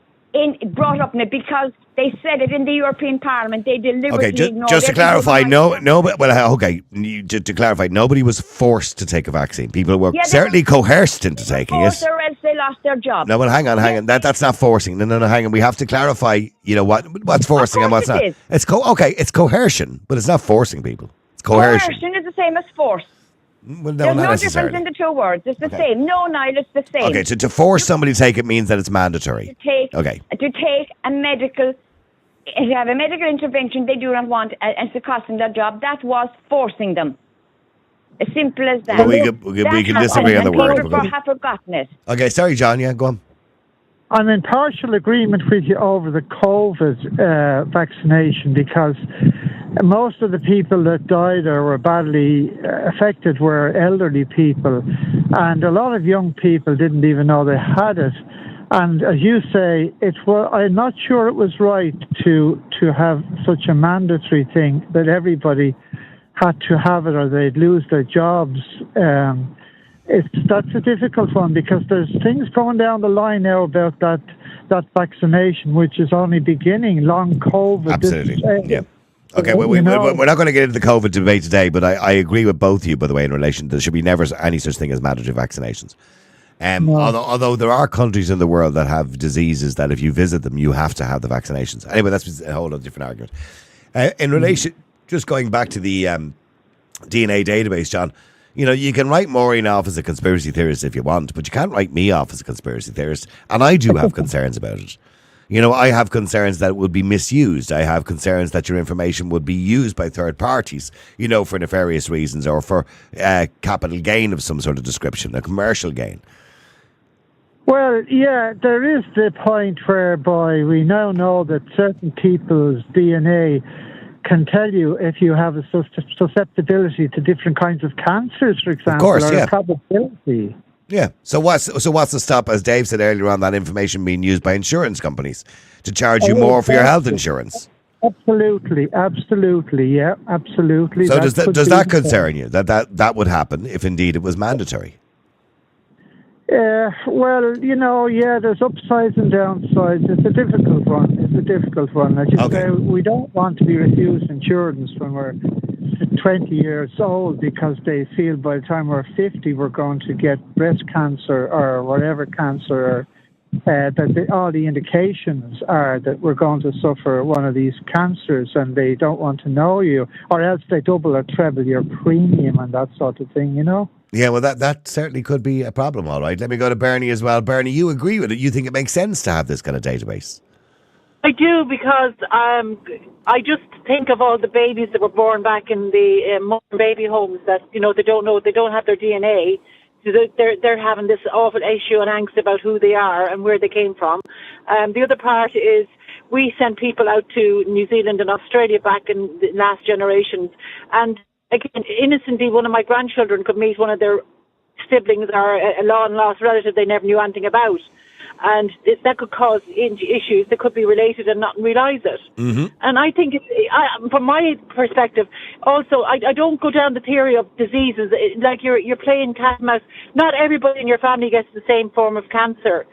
brought up in it because they said it in the European Parliament. They deliberately ignored it. Just to clarify, to clarify, nobody was forced to take a vaccine. People were certainly coerced into taking it. Or else they lost their job. No, well, hang on. That's not forcing. No, hang on. We have to clarify, what's forcing and what's not. It's coercion, but it's not forcing people. It's coercion. Coercion is the same as force. Well, There's no difference in the two words. It's the same. No, Niall, it's the same. Okay, so to force somebody to take it means that it's mandatory. To take a medical, if you have a medical intervention they do not want and it's costing their job, that was forcing them. As simple as that. Well, we can disagree on the word. People have forgotten it. Okay, sorry, John. Yeah, go on. I'm in partial agreement with you over the COVID vaccination because most of the people that died or were badly affected were elderly people, and a lot of young people didn't even know they had it. And as you say, I'm not sure it was right to have such a mandatory thing that everybody had to have it or they'd lose their jobs. That's a difficult one because there's things going down the line now about that vaccination, which is only beginning. Long COVID. Absolutely. Yeah. Okay, we're not going to get into the COVID debate today, but I agree with both of you, by the way, in relation there should be never any such thing as mandatory vaccinations. Although there are countries in the world that have diseases that if you visit them, you have to have the vaccinations. Anyway, that's a whole other different argument. In relation, just going back to the DNA database, John, you can write Maureen off as a conspiracy theorist if you want, but you can't write me off as a conspiracy theorist. And I do have concerns about it. I have concerns that it would be misused. I have concerns that your information would be used by third parties, for nefarious reasons or for capital gain of some sort of description, a commercial gain. Well, yeah, there is the point whereby we now know that certain people's DNA can tell you if you have a susceptibility to different kinds of cancers, for example, of course, a probability. Yeah. So what's to stop, as Dave said earlier on, that information being used by insurance companies to charge you more for your health insurance? Absolutely, yeah, absolutely. So does that concern you, that would happen if indeed it was mandatory? Well, there's upsides and downsides. It's a difficult one. As you say, we don't want to be refused insurance when we're 20 years old because they feel by the time we're 50 we're going to get breast cancer or whatever cancer, that all the indications are that we're going to suffer one of these cancers, and they don't want to know you, or else they double or treble your premium and that sort of thing, Yeah, well, that certainly could be a problem, all right. Let me go to Bernie as well. Bernie, you agree with it? You think it makes sense to have this kind of database? I do, because I just think of all the babies that were born back in the modern baby homes that, they don't have their DNA. So they're having this awful issue and angst about who they are and where they came from. The other part is we sent people out to New Zealand and Australia back in the last generations, and again, innocently, one of my grandchildren could meet one of their siblings or a long-lost relative they never knew anything about. And that could cause issues that could be related and not realise it. Mm-hmm. And I think, from my perspective, also, I don't go down the theory of diseases. Like you're playing cat and mouse. Not everybody in your family gets the same form of cancer.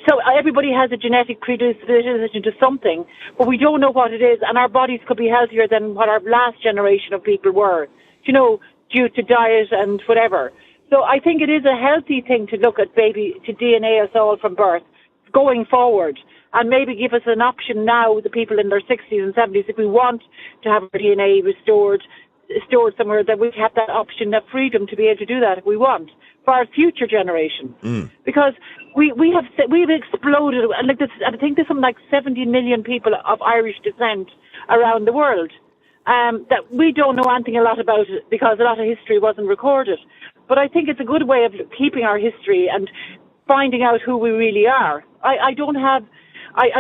so everybody has a genetic predisposition to something, but we don't know what it is, and our bodies could be healthier than what our last generation of people were, due to diet and whatever. So I think it is a healthy thing to look at to DNA us all from birth going forward, and maybe give us an option now, the people in their 60s and 70s, if we want to have our DNA stored somewhere, that we have that option, that freedom to be able to do that if we want for our future generations. Because we've exploded, and I think there's something like 70 million people of Irish descent around the world that we don't know anything a lot about it, because a lot of history wasn't recorded. But I think it's a good way of keeping our history and finding out who we really are. I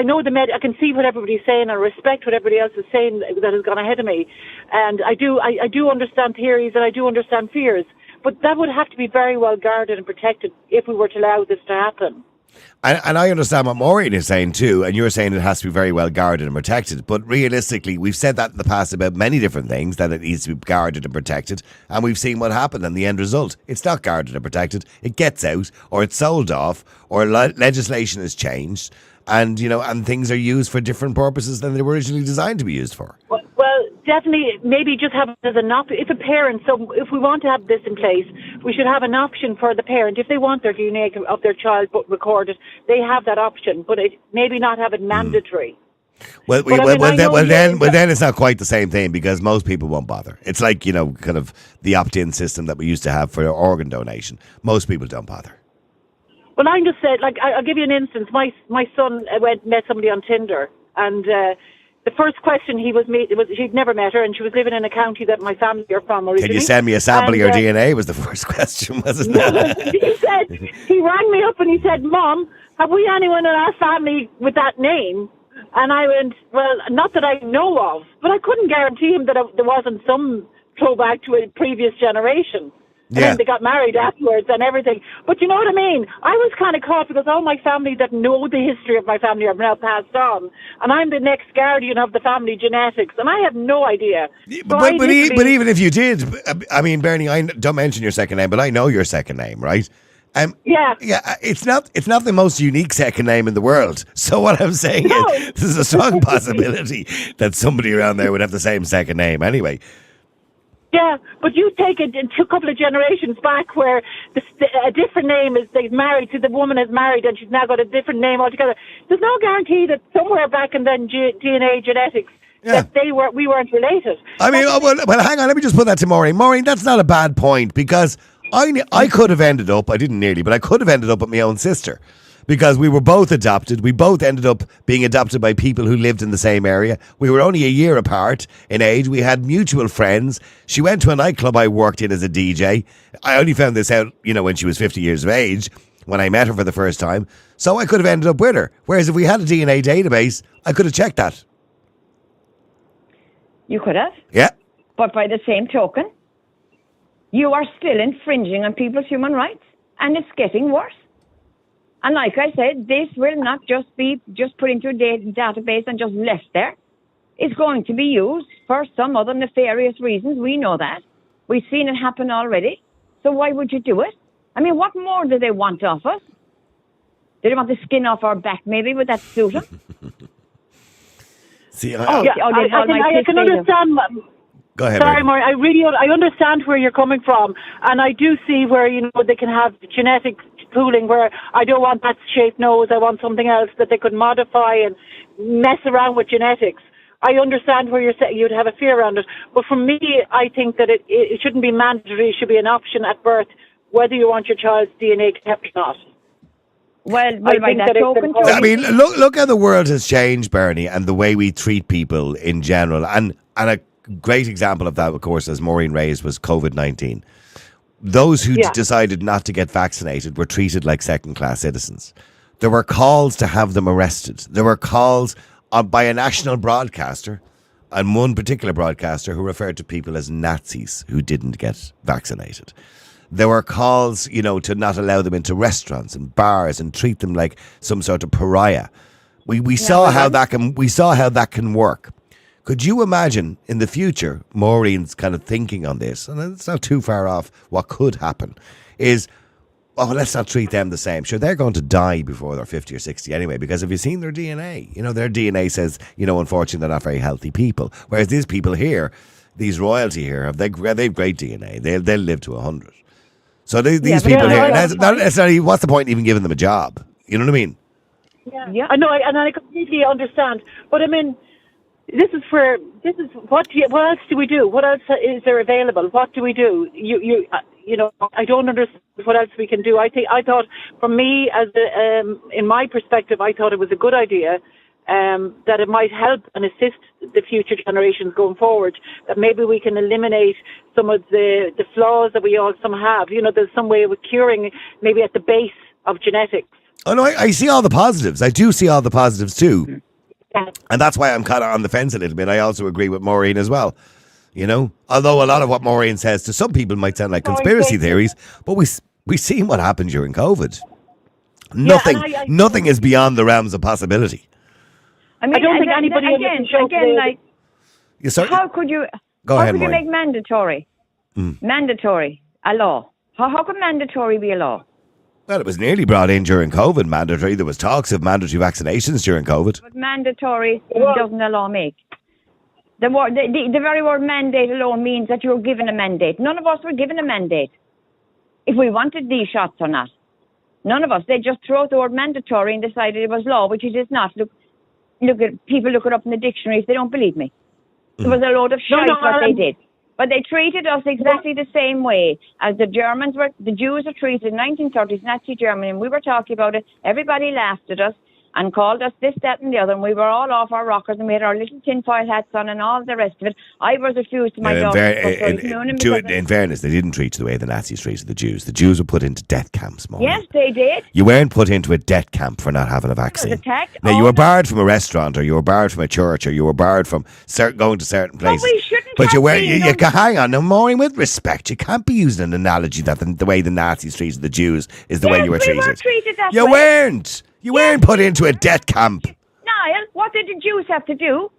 know I can see what everybody's saying, and respect what everybody else is saying that has gone ahead of me. And I do understand theories, and I do understand fears. But that would have to be very well guarded and protected if we were to allow this to happen. And I understand what Maureen is saying too, and you're saying it has to be very well guarded and protected. But realistically, we've said that in the past about many different things, that it needs to be guarded and protected. And we've seen what happened, and the end result. It's not guarded and protected. It gets out, or it's sold off, or legislation is changed. And, and things are used for different purposes than they were originally designed to be used for. Well, definitely, maybe just have it as an option. If a parent, so if we want to have this in place, we should have an option for the parent. If they want their DNA of their child recorded, they have that option, but maybe not have it mandatory. Well, then it's not quite the same thing, because most people won't bother. It's like, kind of the opt-in system that we used to have for organ donation. Most people don't bother. Well, I'm just saying, I'll give you an instance. My son met somebody on Tinder, and the first question he'd never met her, and she was living in a county that my family are from originally. Can you send me a sample of your DNA? Was the first question, wasn't it? He rang me up and he said, "Mom, have we anyone in our family with that name?" And I went, "Well, not that I know of," but I couldn't guarantee him that there wasn't some throwback to a previous generation. And then they got married afterwards and everything. But you know what I mean? I was kind of caught, because all my family that know the history of my family are now passed on. And I'm the next guardian of the family genetics. And I have no idea. But even if you did, I mean, Bernie, I don't mention your second name, but I know your second name, right? Yeah, it's not the most unique second name in the world. So what I'm saying is there's a strong possibility that somebody around there would have the same second name anyway. Yeah, but you take it a couple of generations back, where a different name is they've married, so the woman is married and she's now got a different name altogether. There's no guarantee that somewhere back in then DNA genetics that we weren't related. I mean, well, hang on, let me just put that to Maureen. Maureen, that's not a bad point, because I could have ended up, I didn't nearly, but I could have ended up with my own sister. Because we were both adopted. We both ended up being adopted by people who lived in the same area. We were only a year apart in age. We had mutual friends. She went to a nightclub I worked in as a DJ. I only found this out, when she was 50 years of age, when I met her for the first time. So I could have ended up with her. Whereas if we had a DNA database, I could have checked that. You could have? Yeah. But by the same token, you are still infringing on people's human rights. And it's getting worse. And like I said, this will not just be put into a database and just left there. It's going to be used for some other nefarious reasons. We know that. We've seen it happen already. So why would you do it? I mean, what more do they want off us? Do they want the skin off our back, maybe, with that suit? I can understand. Go ahead. Sorry, Maureen. I understand where you're coming from, and I do see where they can have genetic pooling, where I don't want that shaped nose, I want something else that they could modify and mess around with genetics. I understand where you're saying you'd have a fear around it, but for me, I think that it shouldn't be mandatory. It should be an option at birth, whether you want your child's DNA kept or not. Well, by that token, I mean, look how the world has changed, Bernie, and the way we treat people in general, and a great example of that, of course, as Maureen raised, was COVID-19. Those who decided not to get vaccinated were treated like second-class citizens. There were calls to have them arrested. There were calls by a national broadcaster, and one particular broadcaster who referred to people as Nazis who didn't get vaccinated. There were calls, to not allow them into restaurants and bars and treat them like some sort of pariah. We saw how that can work. Could you imagine in the future, Maureen's kind of thinking on this, and it's not too far off what could happen, is oh, let's not treat them the same. Sure, they're going to die before they're 50 or 60 anyway, because have you seen their DNA? Their DNA says, unfortunately, they're not very healthy people. Whereas these people here, these royalty here, they've great DNA. They'll live to 100. So these people here, not necessarily, what's the point in even giving them a job? You know what I mean? Yeah. I know, and I completely understand. But I mean, what else do we do? What else is there available? What do we do? I don't understand what else we can do. I thought, from me, in my perspective, I thought it was a good idea, that it might help and assist the future generations going forward, that maybe we can eliminate some of the flaws that we all some have. There's some way of curing, maybe at the base of genetics. Oh, no, I see all the positives. I do see all the positives too. And that's why I'm kind of on the fence a little bit. I also agree with Maureen as well. Although a lot of what Maureen says to some people might sound like conspiracy theories, but we seen what happened during COVID. Nothing is beyond the realms of possibility. I don't think anybody how could you make mandatory a law? How could mandatory be a law? Well, it was nearly brought in during COVID, mandatory. There was talks of mandatory vaccinations during COVID. But mandatory doesn't a law make. The very word mandate alone means that you're given a mandate. None of us were given a mandate if we wanted these shots or not. None of us. They just threw out the word mandatory and decided it was law, which it is not. Look it up in the dictionaries. They don't believe me. It was a load of shite what they did. But they treated us exactly the same way as the Jews were treated in 1930s Nazi Germany, and we were talking about it. Everybody laughed at us and called us this, that, and the other, and we were all off our rockers, and we had our little tinfoil hats on and all the rest of it. I was refused to my daughter. In fairness, they didn't treat you the way the Nazis treated the Jews. The Jews were put into death camps, Maureen. Yes, they did. You weren't put into a death camp for not having a vaccine. Now, you were barred from a restaurant, or you were barred from a church, or you were barred from going to certain places. But we shouldn't But hang on, now, Maureen, with respect, you can't be using an analogy that the way the Nazis treated the Jews is the way you were treated. We were treated that way. You weren't. You weren't put into a death camp. Niall, what did the Jews have to do?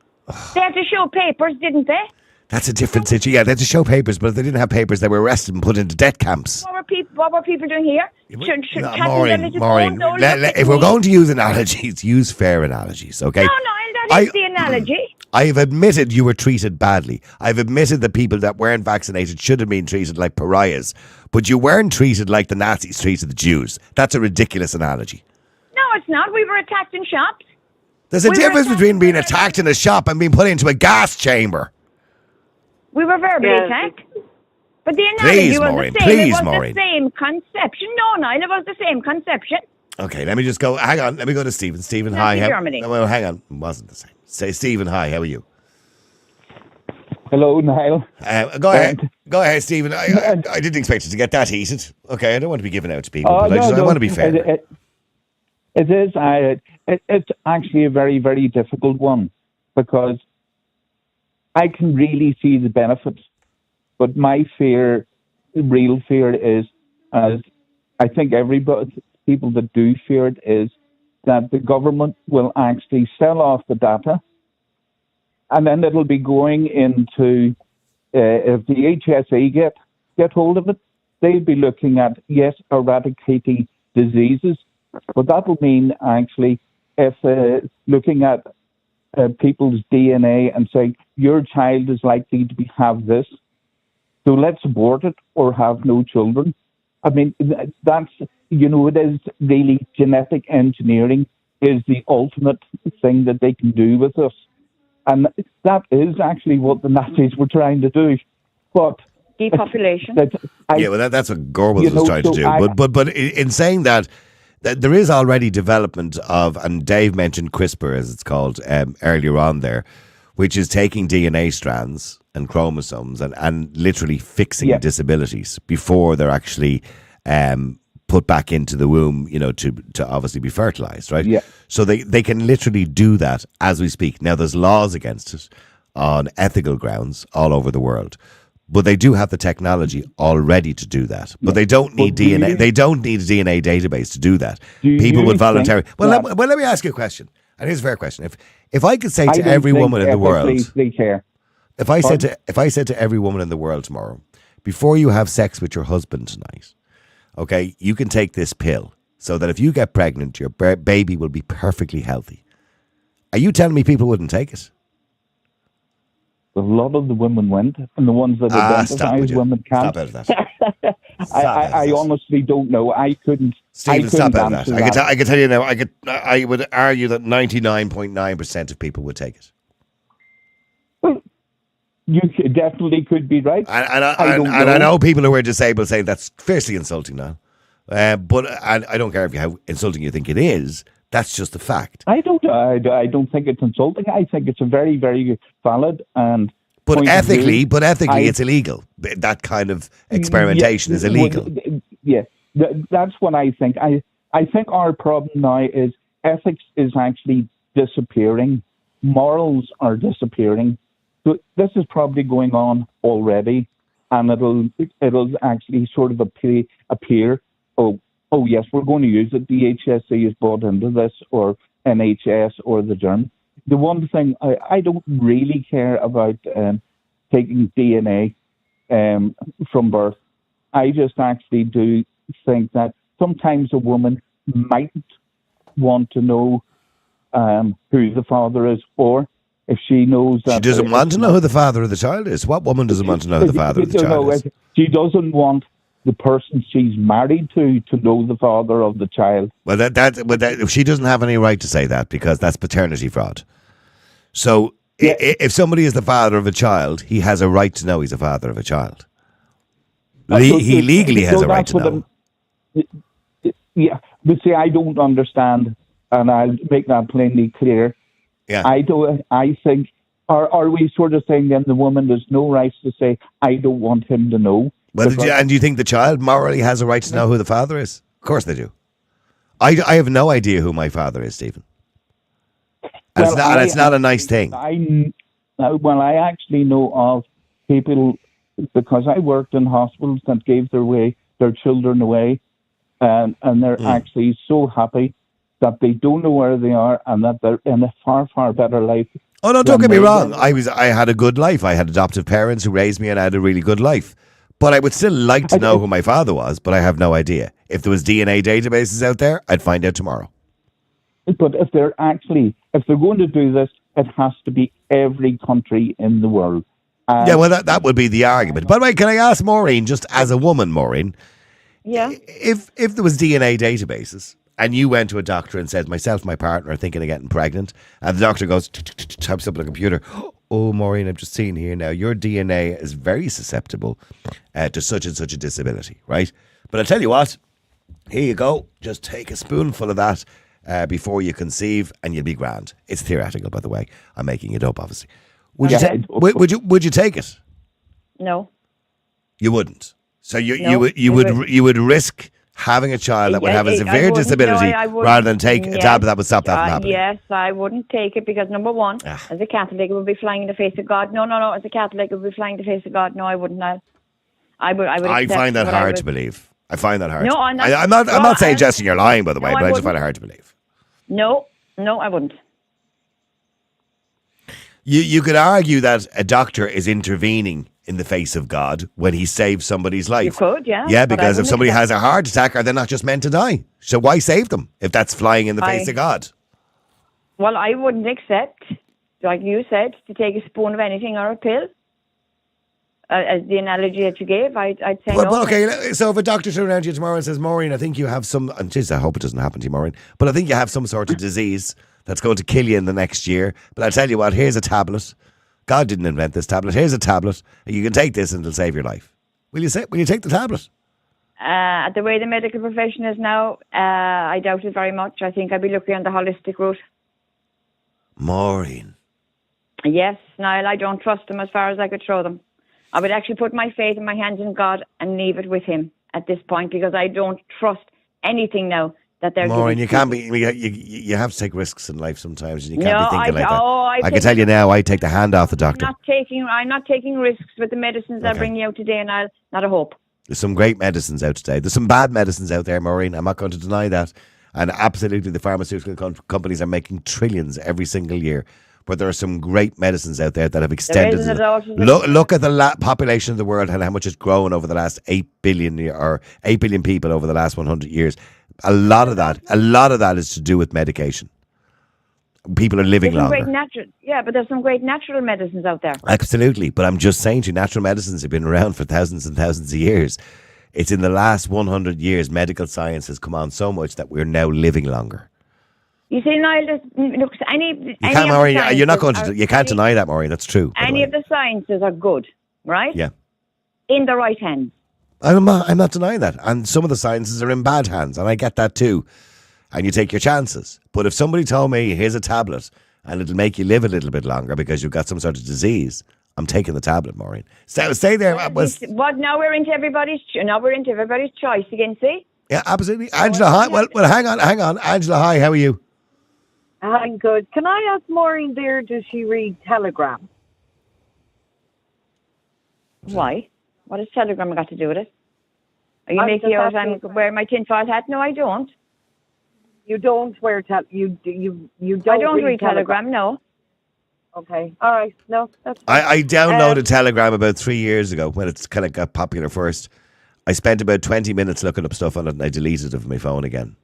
They had to show papers, didn't they? That's a different situation. Yeah, they had to show papers, but if they didn't have papers, they were arrested and put into death camps. What were people doing here? Maureen, if we're going to use analogies, use fair analogies, okay? No, Niall, that is the analogy. I have admitted you were treated badly. I've admitted that people that weren't vaccinated should have been treated like pariahs, but you weren't treated like the Nazis treated the Jews. That's a ridiculous analogy. No, it's not. We were attacked in shops. There's a difference between being attacked in a shop and being put into a gas chamber. We were verbally attacked. But the analogy was the same. It was the same conception. No, Niall, it was the same conception. Okay, let me just go. Hang on. Let me go to Stephen. Stephen, hi. Germany. Well, hang on. It wasn't the same. Say, Stephen, hi. How are you? Hello, Niall. Go ahead, Stephen. I didn't expect it to get that heated. Okay, I don't want to be giving out to people, but I want to be fair. It is. It's actually a very, very difficult one because I can really see the benefits, but my real fear is, as I think people that do fear it, is that the government will actually sell off the data, and then it'll be going into if the HSE get hold of it, they'll be looking at eradicating diseases. But that will mean actually if looking at people's DNA and saying your child is likely to have this, so let's abort it or have no children. I mean, that's, it is really genetic engineering is the ultimate thing that they can do with us. And that is actually what the Nazis were trying to do. But depopulation. That's what Goebbels was trying to do. But in saying that there is already development of, and Dave mentioned CRISPR as it's called earlier on there, which is taking DNA strands and chromosomes and literally fixing disabilities before they're actually put back into the womb, to obviously be fertilized, right? Yeah. So they can literally do that as we speak. Now, there's laws against it on ethical grounds all over the world. But they do have the technology already to do that. But they don't need DNA. They don't need a DNA database to do that. People would voluntarily. Well, let me ask you a question. And here's a fair question. If I could say to every woman in the world, if I said to every woman in the world tomorrow, before you have sex with your husband tonight, okay, you can take this pill so that if you get pregnant, your baby will be perfectly healthy. Are you telling me people wouldn't take it? A lot of the women went, and the ones that identify as women can't. Stop out of that. I honestly don't know. I couldn't. Stephen, stop out of that. Answer I can tell you now. I would argue that 99.9% of people would take it. Well, you definitely could be right. And I know people who are disabled saying that's fiercely insulting now. But I don't care how insulting you think it is. That's just a fact. I don't think it's insulting. I think it's a very, very valid and. But ethically, it's illegal. That kind of experimentation is illegal. Yeah, that's what I think. I think our problem now is ethics is actually disappearing. Morals are disappearing. So this is probably going on already, and it'll actually sort of appear. Oh yes, we're going to use it. The HSE is bought into this, or NHS, or the Germ. The one thing I don't really care about taking DNA from birth. I just actually do think that sometimes a woman might want to know who the father is, or if she knows that... She doesn't want to know who the father of the child is. What woman doesn't want to know who the father of the child is? She doesn't want the person she's married to know the father of the child. Well, that she doesn't have any right to say that, because that's paternity fraud. So if somebody is the father of a child, he has a right to know he's a father of a child. He legally has a right to know. Yeah, but see, I don't understand, and I'll make that plainly clear. Yeah. I think, are we sort of saying then the woman has no right to say, I don't want him to know? Well, and do you think the child morally has a right to know who the father is? Of course they do. I have no idea who my father is, Stephen. And it's not a nice thing. I actually know of people, because I worked in hospitals that gave their children away, and they're actually so happy that they don't know where they are, and that they're in a far, far better life. Oh no, don't get me wrong. I had a good life. I had adoptive parents who raised me, and I had a really good life. But I would still like to know who my father was, but I have no idea. If there was DNA databases out there, I'd find out tomorrow. But if they're going to do this, it has to be every country in the world. Yeah, well, that would be the argument. By the way, can I ask Maureen, just as a woman, Maureen? Yeah. If there was DNA databases, and you went to a doctor and said, myself, my partner are thinking of getting pregnant, and the doctor goes, types up on the computer, oh, Maureen, I've just seen here now, your DNA is very susceptible to such and such a disability, right? But I'll tell you what, here you go, just take a spoonful of that before you conceive, and you'll be grand. It's theoretical, by the way. I'm making it up, obviously. Would you take it? No. You wouldn't. So you would risk having a child that would have a severe disability rather than take a tablet that would stop that from happening. Yes, I wouldn't take it because, number one, as a Catholic, it would be flying in the face of God. No. As a Catholic, it would be flying in the face of God. No, I wouldn't. I find that hard to believe. I find that hard. No, I'm not saying, Justin, you're lying, by the way, but I just find it hard to believe. No, I wouldn't. You could argue that a doctor is intervening in the face of God when he saves somebody's life. You could, yeah. Yeah, because if somebody has a heart attack, are they not just meant to die? So why save them if that's flying in the face of God? Well, I wouldn't accept, like you said, to take a spoon of anything or a pill. As the analogy that you gave, I'd say no. Well, okay, so if a doctor turns around to you tomorrow and says, Maureen, I think you have some, and geez, I hope it doesn't happen to you, Maureen, but I think you have some sort of disease that's going to kill you in the next year. But I'll tell you what, here's a tablet. God didn't invent this tablet. Here's a tablet. And you can take this and it'll save your life. Will you take the tablet? The way the medical profession is now, I doubt it very much. I think I'd be looking on the holistic route. Maureen. Yes, Niall, I don't trust them as far as I could throw them. I would actually put my faith in my hands in God and leave it with him at this point because I don't trust anything now that they're Maureen, doing. you can't be. You have to take risks in life sometimes, and you can't be thinking like that. I can tell you now, I take the hand off the doctor. I'm not taking risks with the medicines they're bringing out today, and I'll not a hope. There's some great medicines out today. There's some bad medicines out there, Maureen. I'm not going to deny that. And absolutely, the pharmaceutical companies are making trillions every single year. but there are some great medicines out there that have There extended. isn't a lot of Look at the population of the world and how much it's grown over the last 8 billion or 8 billion people over the last 100 years. A lot of that is to do with medication. People are living There's some longer. great but there's some great natural medicines out there. Absolutely, but I'm just saying to you, natural medicines have been around for thousands and thousands of years. It's in the last 100 years medical science has come on so much that we're now living longer. You see, Niall, look, You can't, Maureen. You're not going to. You can't deny that, Maureen. That's true. Any of the sciences are good, right? Yeah. In the right hands. I'm not denying that. And some of the sciences are in bad hands, and I get that too. And you take your chances. But if somebody told me, here's a tablet, and it'll make you live a little bit longer because you've got some sort of disease, I'm taking the tablet, Maureen. Stay there. Now we're into everybody's choice again, see? Yeah, absolutely. Angela, hi. Well, hang on. Angela, hi, how are you? I'm good. Can I ask Maureen there, does she read Telegram? Why? What has Telegram got to do with it? Are you making out I'm wearing my tinfoil hat? No, I don't. You don't wear you don't. I don't read Telegram. No. Okay. All right. No, that's fine. I downloaded Telegram about 3 years ago when it's kind of got popular first. I spent about 20 minutes looking up stuff on it and I deleted it from my phone again.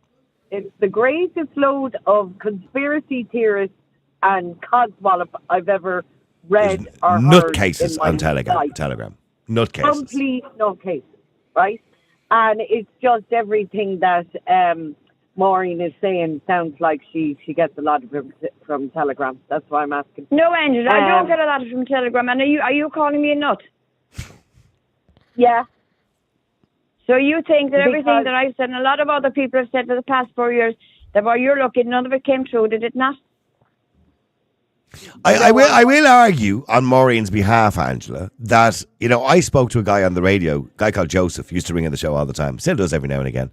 It's the greatest load of conspiracy theorists and codswallop I've ever read or heard. Nutcases on Telegram. Nutcases. Complete nutcases, right? And it's just everything that Maureen is saying sounds like she gets a lot of it from Telegram. That's why I'm asking. No, Angela, I don't get a lot from Telegram. And are you calling me a nut? Yeah. So you think that everything that I've said and a lot of other people have said for the past 4 years, that while you're looking, none of it came true, did it not? I will argue on Maureen's behalf, Angela, that, I spoke to a guy on the radio, a guy called Joseph, used to ring in the show all the time, still does every now and again.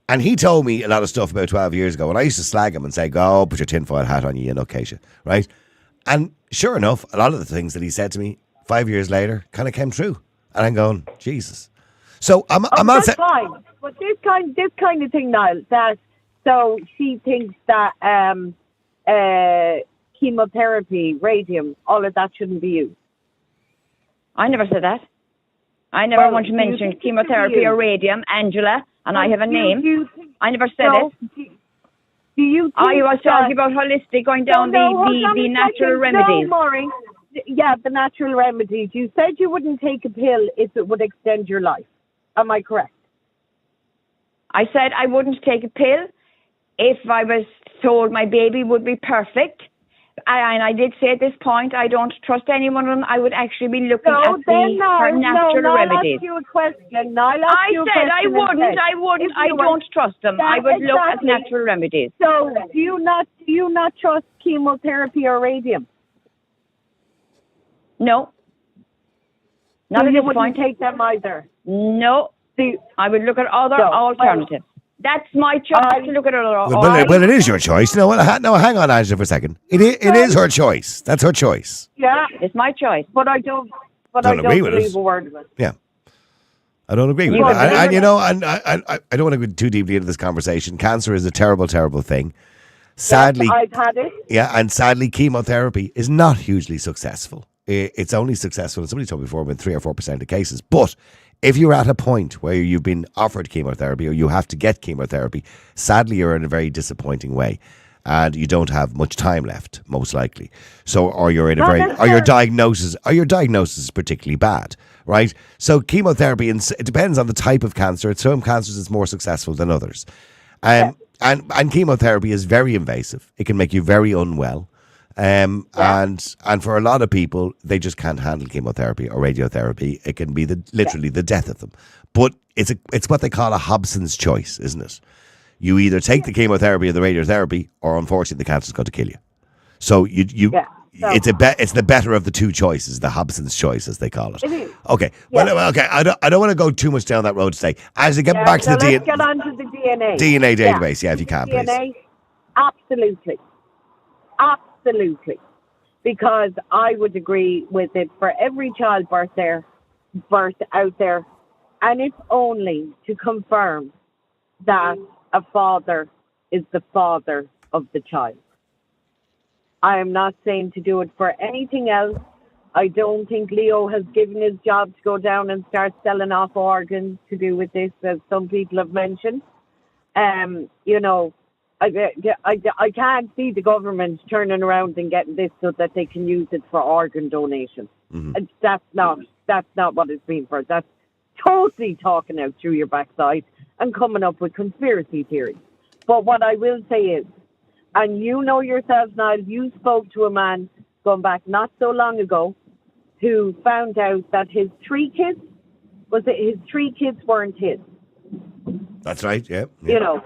And he told me a lot of stuff about 12 years ago, and I used to slag him and say, go, put your tinfoil hat on, you nutcase, right? And sure enough, a lot of the things that he said to me 5 years later kind of came true. And I'm going, Jesus. So I'm not saying... fine. But this kind of thing, Niall, so she thinks that chemotherapy, radium, all of that shouldn't be used. I never said that. I never want to mention chemotherapy or radium, Angela, and I have a name. I never said it. Do you? You was talking about holistic, going down the natural remedies. No, Maureen. Yeah, the natural remedies. You said you wouldn't take a pill if it would extend your life. Am I correct? I said I wouldn't take a pill if I was told my baby would be perfect. And I did say at this point, I don't trust anyone, and I would actually be looking at her natural remedies. I'll ask you a question. I wouldn't. I don't trust them. I would look at natural remedies. So do you not trust chemotherapy or radium? No. Not at this point. You wouldn't take them either? No. I would look at other alternatives. That's my choice to look at other. Well, it is your choice. No, hang on, Angela, for a second. It is her choice. That's her choice. Yeah, it's my choice. But I don't believe a word of it. Yeah, I don't agree with it. And I don't want to go too deeply into this conversation. Cancer is a terrible, terrible thing. Sadly, I've had it. Yeah, and sadly, chemotherapy is not hugely successful. It's only successful, somebody told me before, in 3 or 4% of cases. But if you're at a point where you've been offered chemotherapy or you have to get chemotherapy, sadly, you're in a very disappointing way. And you don't have much time left, most likely. So, or you're in your diagnosis is particularly bad, right? So chemotherapy, it depends on the type of cancer. Some cancers it's more successful than others. And chemotherapy is very invasive. It can make you very unwell. And for a lot of people, they just can't handle chemotherapy or radiotherapy. It can be literally the death of them. But it's what they call a Hobson's choice, isn't it? You either take the chemotherapy or the radiotherapy, or unfortunately, the cancer's going to kill you. So it's the better of the two choices, the Hobson's choice, as they call it. It is. Okay. Yeah. Well, okay. I don't want to go too much down that road today. As we get back to let's get on to the DNA. DNA database, if you can, DNA, please. Absolutely. Absolutely. Because I would agree with it for every childbirth out there, and it's only to confirm that a father is the father of the child. I am not saying to do it for anything else. I don't think Leo has given his job to go down and start selling off organs to do with this, as some people have mentioned. You know, I can't see the government turning around and getting this so that they can use it for organ donation. And that's not what it's been for. That's totally talking out through your backside and coming up with conspiracy theories. But what I will say is, and you know yourself, Niall, you spoke to a man going back not so long ago who found out that his 3 kids weren't his. That's right, yeah. You know,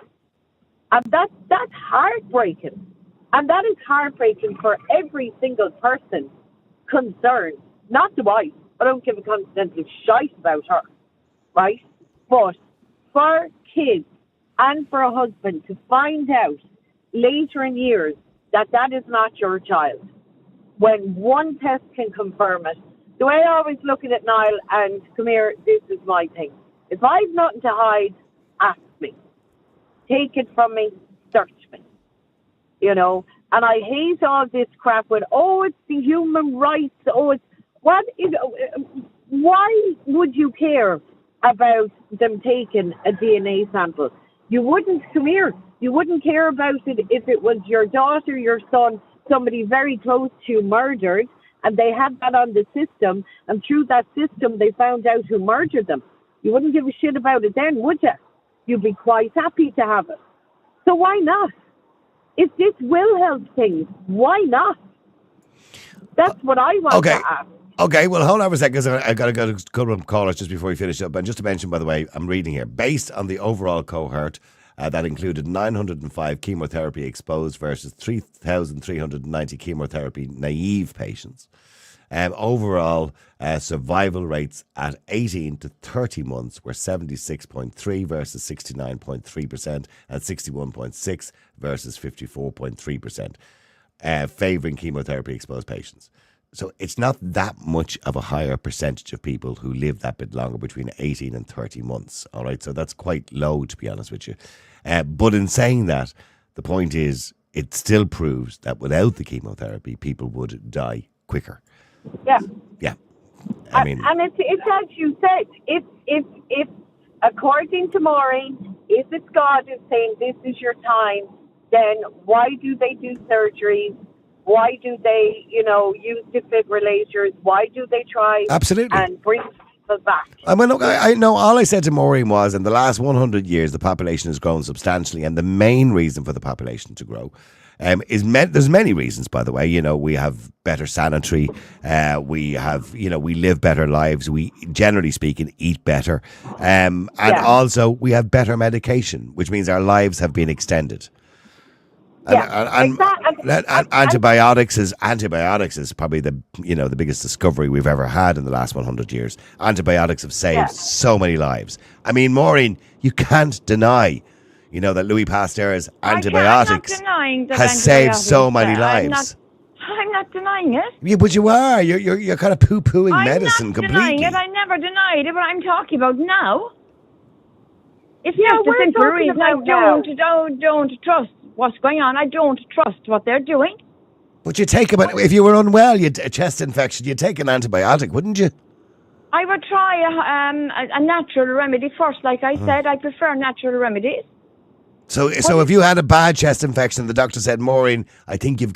and that's heartbreaking. And that is heartbreaking for every single person concerned. Not the wife. I don't give a continental shite about her, right? But for kids and for a husband to find out later in years that is not your child, when one test can confirm it. The way I always look at it, Niall, and come here, this is my thing. If I've nothing to hide, ask me. Take it from me, search me. You know, and I hate all this crap with, it's the human rights, why would you care about them taking a DNA sample? You wouldn't care about it if it was your daughter, your son, somebody very close to murdered, and they had that on the system, and through that system they found out who murdered them. You wouldn't give a shit about it then, would you? You'd be quite happy to have it. So why not? If this will help things, why not? That's what I want to ask. Okay, well, hold on for a second, because I got to go to a couple of callers just before we finish up. And just to mention, by the way, I'm reading here, based on the overall cohort that included 905 chemotherapy exposed versus 3,390 chemotherapy naive patients. Overall, survival rates at 18 to 30 months were 76.3 versus 69.3% and 61.6 versus 54.3%, favouring chemotherapy exposed patients. So it's not that much of a higher percentage of people who live that bit longer, between 18 and 30 months. All right, so that's quite low, to be honest with you. But in saying that, the point is, it still proves that without the chemotherapy, people would die quicker. Yeah. Yeah. I mean, and it's as you said, if according to Maureen, if it's God is saying this is your time, then why do they do surgeries? Why do they, use defibrillators? Why do they try and bring people back? I mean, look, I know all I said to Maureen was, in the last 100 years, the population has grown substantially, and the main reason for the population to grow there's many reasons, by the way. We have better sanitary, we live better lives, we, generally speaking, eat better, and also we have better medication, which means our lives have been extended. Antibiotics is probably the biggest discovery we've ever had in the last 100 years. Antibiotics have saved so many lives. I mean, Maureen, you can't deny, that Louis Pasteur's antibiotics has saved so many lives. I'm not denying it. Yeah, but you are. You're kind of poo-pooing medicine completely. I'm not denying it. I never denied it, but I'm talking about now. It's just a simple reason I don't trust what's going on. I don't trust what they're doing. But you take if you were unwell, a chest infection, you'd take an antibiotic, wouldn't you? I would try a natural remedy first. Like I said, I prefer natural remedies. So if you had a bad chest infection, the doctor said, Maureen, I think you're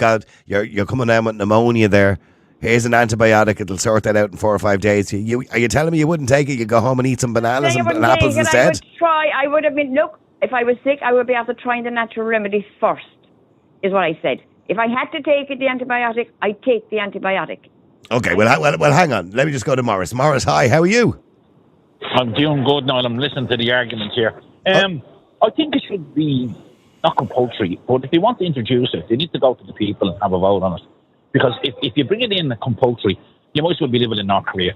coming down with pneumonia there. Here's an antibiotic. It'll sort that out in 4 or 5 days. Are you telling me you wouldn't take it? You'd go home and eat some bananas and apples instead? I would have been, look, if I was sick, I would be after trying the natural remedy first, is what I said. If I had to take the antibiotic, I'd take the antibiotic. Okay, well, hang on. Let me just go to Morris. Morris, hi, how are you? I'm doing good now, and I'm listening to the arguments here. I think it should be not compulsory, but if they want to introduce it, they need to go to the people and have a vote on it. Because if you bring it in compulsory, you might as well be living in North Korea,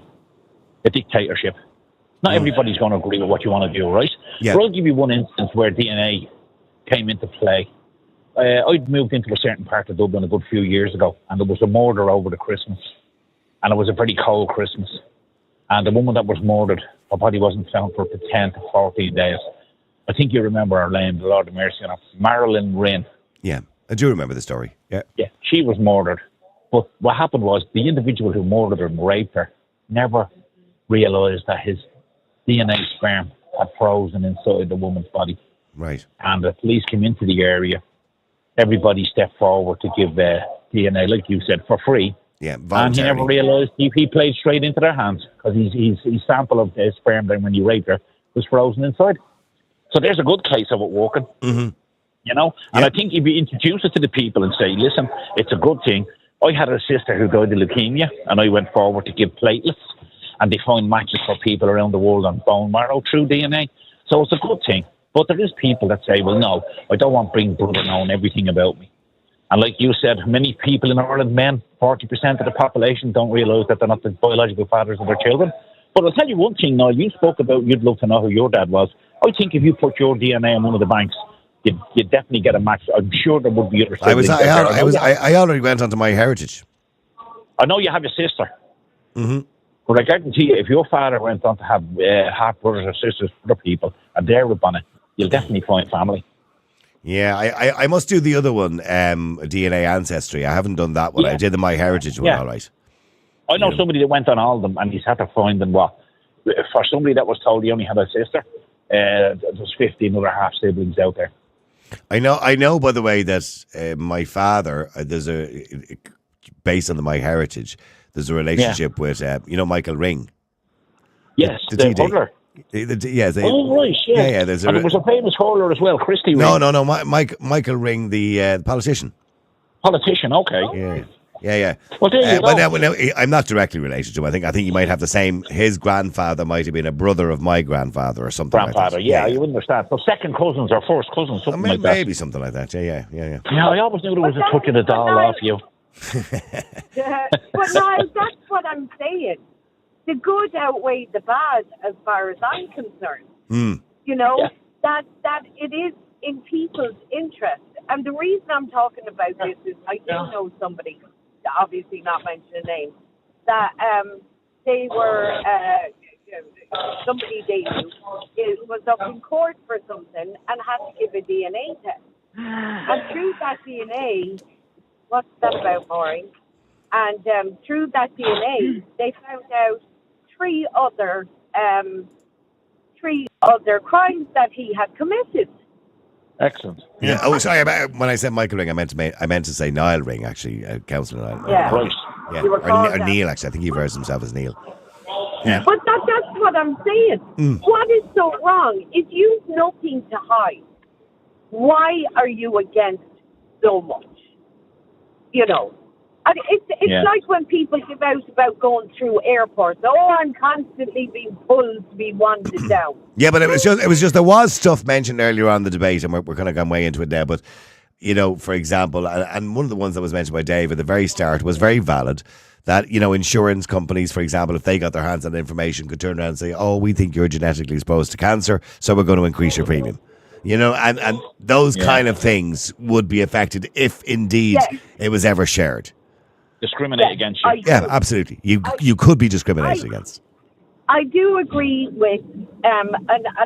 a dictatorship. Not everybody's going to agree with what you want to do, right? Yeah. But I'll give you one instance where DNA came into play. I'd moved into a certain part of Dublin a good few years ago, and there was a murder over the Christmas. And it was a very cold Christmas. And the woman that was murdered, her body wasn't found for 10 to 14 days. I think you remember her name, the Lord of mercy on her, Marilyn Wren. Yeah. I do remember the story. Yeah. Yeah, she was murdered. But what happened was the individual who murdered her and raped her never realised that his DNA sperm had frozen inside the woman's body. Right. And the police came into the area. Everybody stepped forward to give DNA, like you said, for free. Yeah, and he never realised he played straight into their hands because his sample of the sperm then when you raped her was frozen inside. So there's a good case of it working. Mm-hmm. You know? And I think if you introduce it to the people and say, listen, it's a good thing. I had a sister who died of leukemia and I went forward to give platelets and they find matches for people around the world on bone marrow through DNA. So it's a good thing. But there is people that say, well, no, I don't want Big Brother knowing everything about me. And like you said, many people in Ireland, men, 40% of the population don't realise that they're not the biological fathers of their children. But I'll tell you one thing, Niall, you spoke about you'd love to know who your dad was. I think if you put your DNA in one of the banks, you'd definitely get a match. I'm sure there would be other siblings. I already went onto My Heritage. I know you have a sister. Mm-hmm. But I guarantee you, if your father went on to have half brothers or sisters, other people, and they're up on it, you'll definitely find family. Yeah, I must do the other one, DNA Ancestry. I haven't done that one. Yeah. I did the My Heritage one, all right. I know somebody that went on all of them, and he's had to find them. For somebody that was told he only had a sister, there's 15 other half siblings out there. I know. By the way, that my father, based on the My Heritage, there's a relationship with Michael Ring. Yes, the hurler. Right. Yeah. There's there was a famous hurler as well, Christy Ring. No. Michael Ring, the politician. Politician, okay. Yeah. Well, there you go. But now, I'm not directly related to him. I think he might have the same. His grandfather might have been a brother of my grandfather or something like that. You understand. So second cousins or first cousins, something like that. Maybe something like that. Yeah. Yeah, I always knew there was a touch of the doll off you. But Niall, that's what I'm saying. The good outweigh the bad as far as I'm concerned. That it is in people's interest. And the reason I'm talking about this is I do know somebody, obviously not mention a name, that they were, somebody they knew was up in court for something and had to give a DNA test. And through that DNA, what's that about, Maureen? And through that DNA, they found out three other crimes that he had committed. Excellent. Yeah. Oh, sorry. When I said Michael Ring, I meant to say Niall Ring, actually, Councillor Niall. Yeah. Right. Yeah. Or Neil, actually. I think he refers himself as Neil. Yeah. But that's what I'm saying. What is so wrong? If you've nothing to hide, why are you against so much? And it's like when people give out about going through airports. Oh, I'm constantly being pulled to be wanted down. Yeah, but it was just there was stuff mentioned earlier on in the debate, and we're kind of gone way into it now. But for example, and one of the ones that was mentioned by Dave at the very start was very valid. That insurance companies, for example, if they got their hands on information, could turn around and say, "Oh, we think you're genetically exposed to cancer, so we're going to increase your premium." And those kind of things would be affected if indeed it was ever shared. Discriminate against you. Yeah, absolutely. You could be discriminated against. I do agree with, and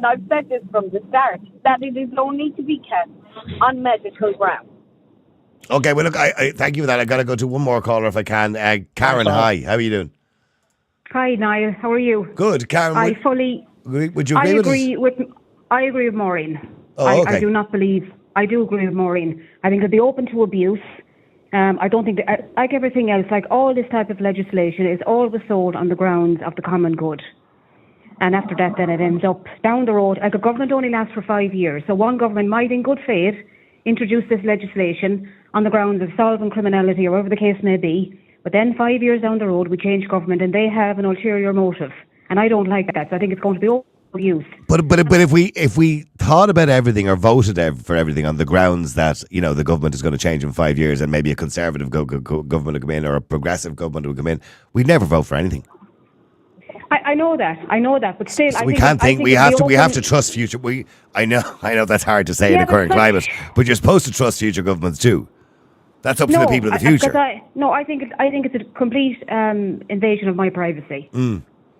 I've said this from the start, that it is only to be kept on medical grounds. Okay, well, look, I thank you for that. I got to go to one more caller if I can. Karen, hi. How are you doing? Hi, Niall. How are you? Good, Karen. Would you agree with us? I agree with Maureen. Oh, okay. I do agree with Maureen. I think that they're open to abuse. I don't think that, like everything else, like all this type of legislation is always sold on the grounds of the common good. And after that, then it ends up down the road. Like a government only lasts for 5 years. So one government might, in good faith, introduce this legislation on the grounds of solving criminality or whatever the case may be. But then 5 years down the road, we change government and they have an ulterior motive. And I don't like that. So I think it's going to be overused. But if we thought about everything or voted for everything on the grounds that the government is going to change in 5 years and maybe a conservative government will come in or a progressive government will come in, we'd never vote for anything. I know that, but still, so we can't think. We have to trust future. I know that's hard to say in the current climate, but you're supposed to trust future governments too. That's up to the people of the future. I think it's a complete invasion of my privacy.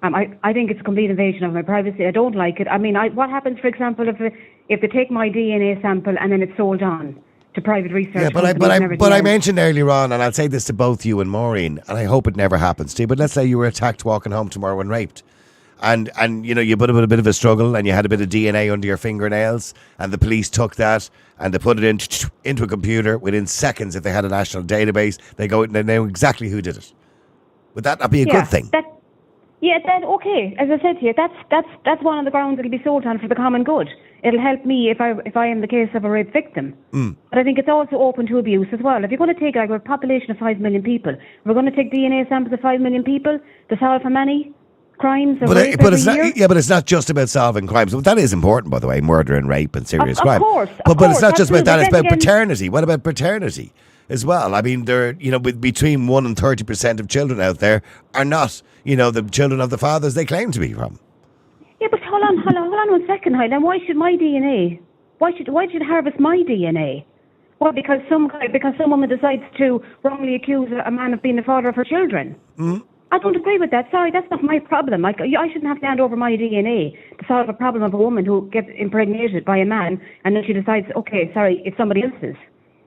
I think it's a complete invasion of my privacy. I don't like it. I mean, what happens, for example, if they take my DNA sample and then it's sold on? to private research. Yeah, but I mentioned earlier on, and I'll say this to both you and Maureen, and I hope it never happens to you, but let's say you were attacked walking home tomorrow and raped. And you know, you put up with a bit of a struggle and you had a bit of DNA under your fingernails and the police took that and they put it into a computer within seconds. If they had a national database, they know exactly who did it. Would that not be a good thing? Okay. As I said to you, that's one of the grounds it'll be sold on for the common good. It'll help me if I am the case of a rape victim. But I think it's also open to abuse as well. If you're going to take a population of 5 million people, we're going to take DNA samples of 5 million people to solve how many crimes or rape every year? Yeah, but it's not just about solving crimes. That is important, by the way, murder and rape and serious crime. Of course. But it's not just about that. It's about again, paternity. What about paternity as well? I mean, between 1% and 30% of children out there are not, the children of the fathers they claim to be from. Yeah, but hold on 1 second, Hyland. Why should my DNA? Why should harvest my DNA? Well, because some woman decides to wrongly accuse a man of being the father of her children. I don't agree with that. Sorry, that's not my problem. I shouldn't have to hand over my DNA to solve a problem of a woman who gets impregnated by a man, and then she decides, okay, sorry, it's somebody else's,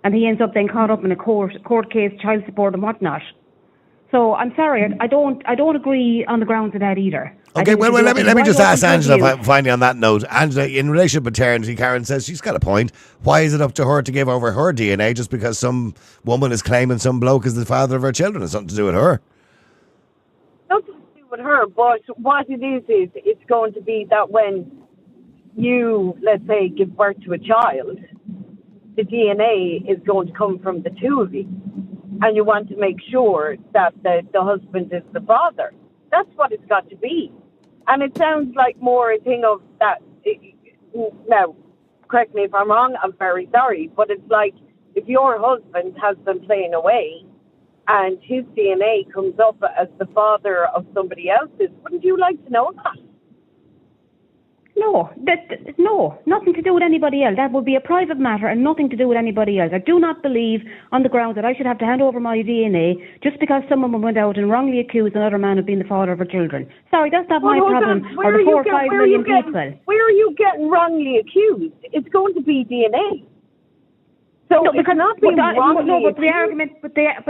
and he ends up then caught up in a court case, child support and whatnot. So I'm sorry, I don't agree on the grounds of that either. Okay, well, let me just ask Angela finally on that note. Angela, in relation to paternity, Karen says she's got a point. Why is it up to her to give over her DNA just because some woman is claiming some bloke is the father of her children? It's something to do with her. Nothing to do with her, but what it is it's going to be that when you, let's say, give birth to a child, the DNA is going to come from the two of you. And you want to make sure that the husband is the father. That's what it's got to be. And it sounds like more a thing of that. Now, correct me if I'm wrong, I'm very sorry, but it's like if your husband has been playing away and his DNA comes up as the father of somebody else's, wouldn't you like to know that? No, nothing to do with anybody else. That would be a private matter and nothing to do with anybody else. I do not believe on the grounds that I should have to hand over my DNA just because someone went out and wrongly accused another man of being the father of her children. Sorry, that's not my problem. Or the 4 or 5 million people. Where are you getting wrongly accused? It's going to be DNA. So no, it's not being wrongly but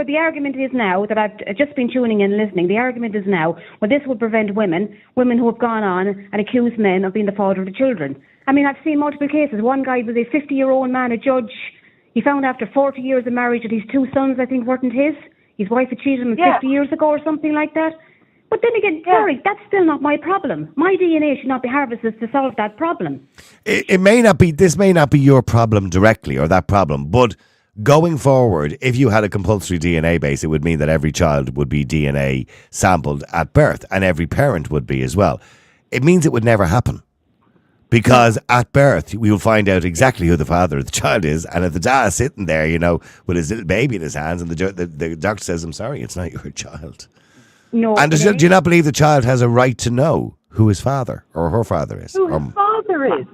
the argument is now that I've just been tuning in and listening. The argument is now, well, this would prevent women who have gone on and accused men of being the father of the children. I mean, I've seen multiple cases. One guy was a 50-year-old man, a judge. He found after 40 years of marriage that his 2 sons, I think, weren't his. His wife had cheated on him 50 years ago or something like that. But then again, sorry, that's still not my problem. My DNA should not be harvested to solve that problem. It may not be, this may not be your problem directly or that problem, but going forward, if you had a compulsory DNA base, it would mean that every child would be DNA sampled at birth and every parent would be as well. It means it would never happen. Because at birth, we will find out exactly who the father of the child is. And if the dad is sitting there, with his little baby in his hands and the doctor says, I'm sorry, it's not your child. No. And do you not believe the child has a right to know who his father or her father is? Who his father is?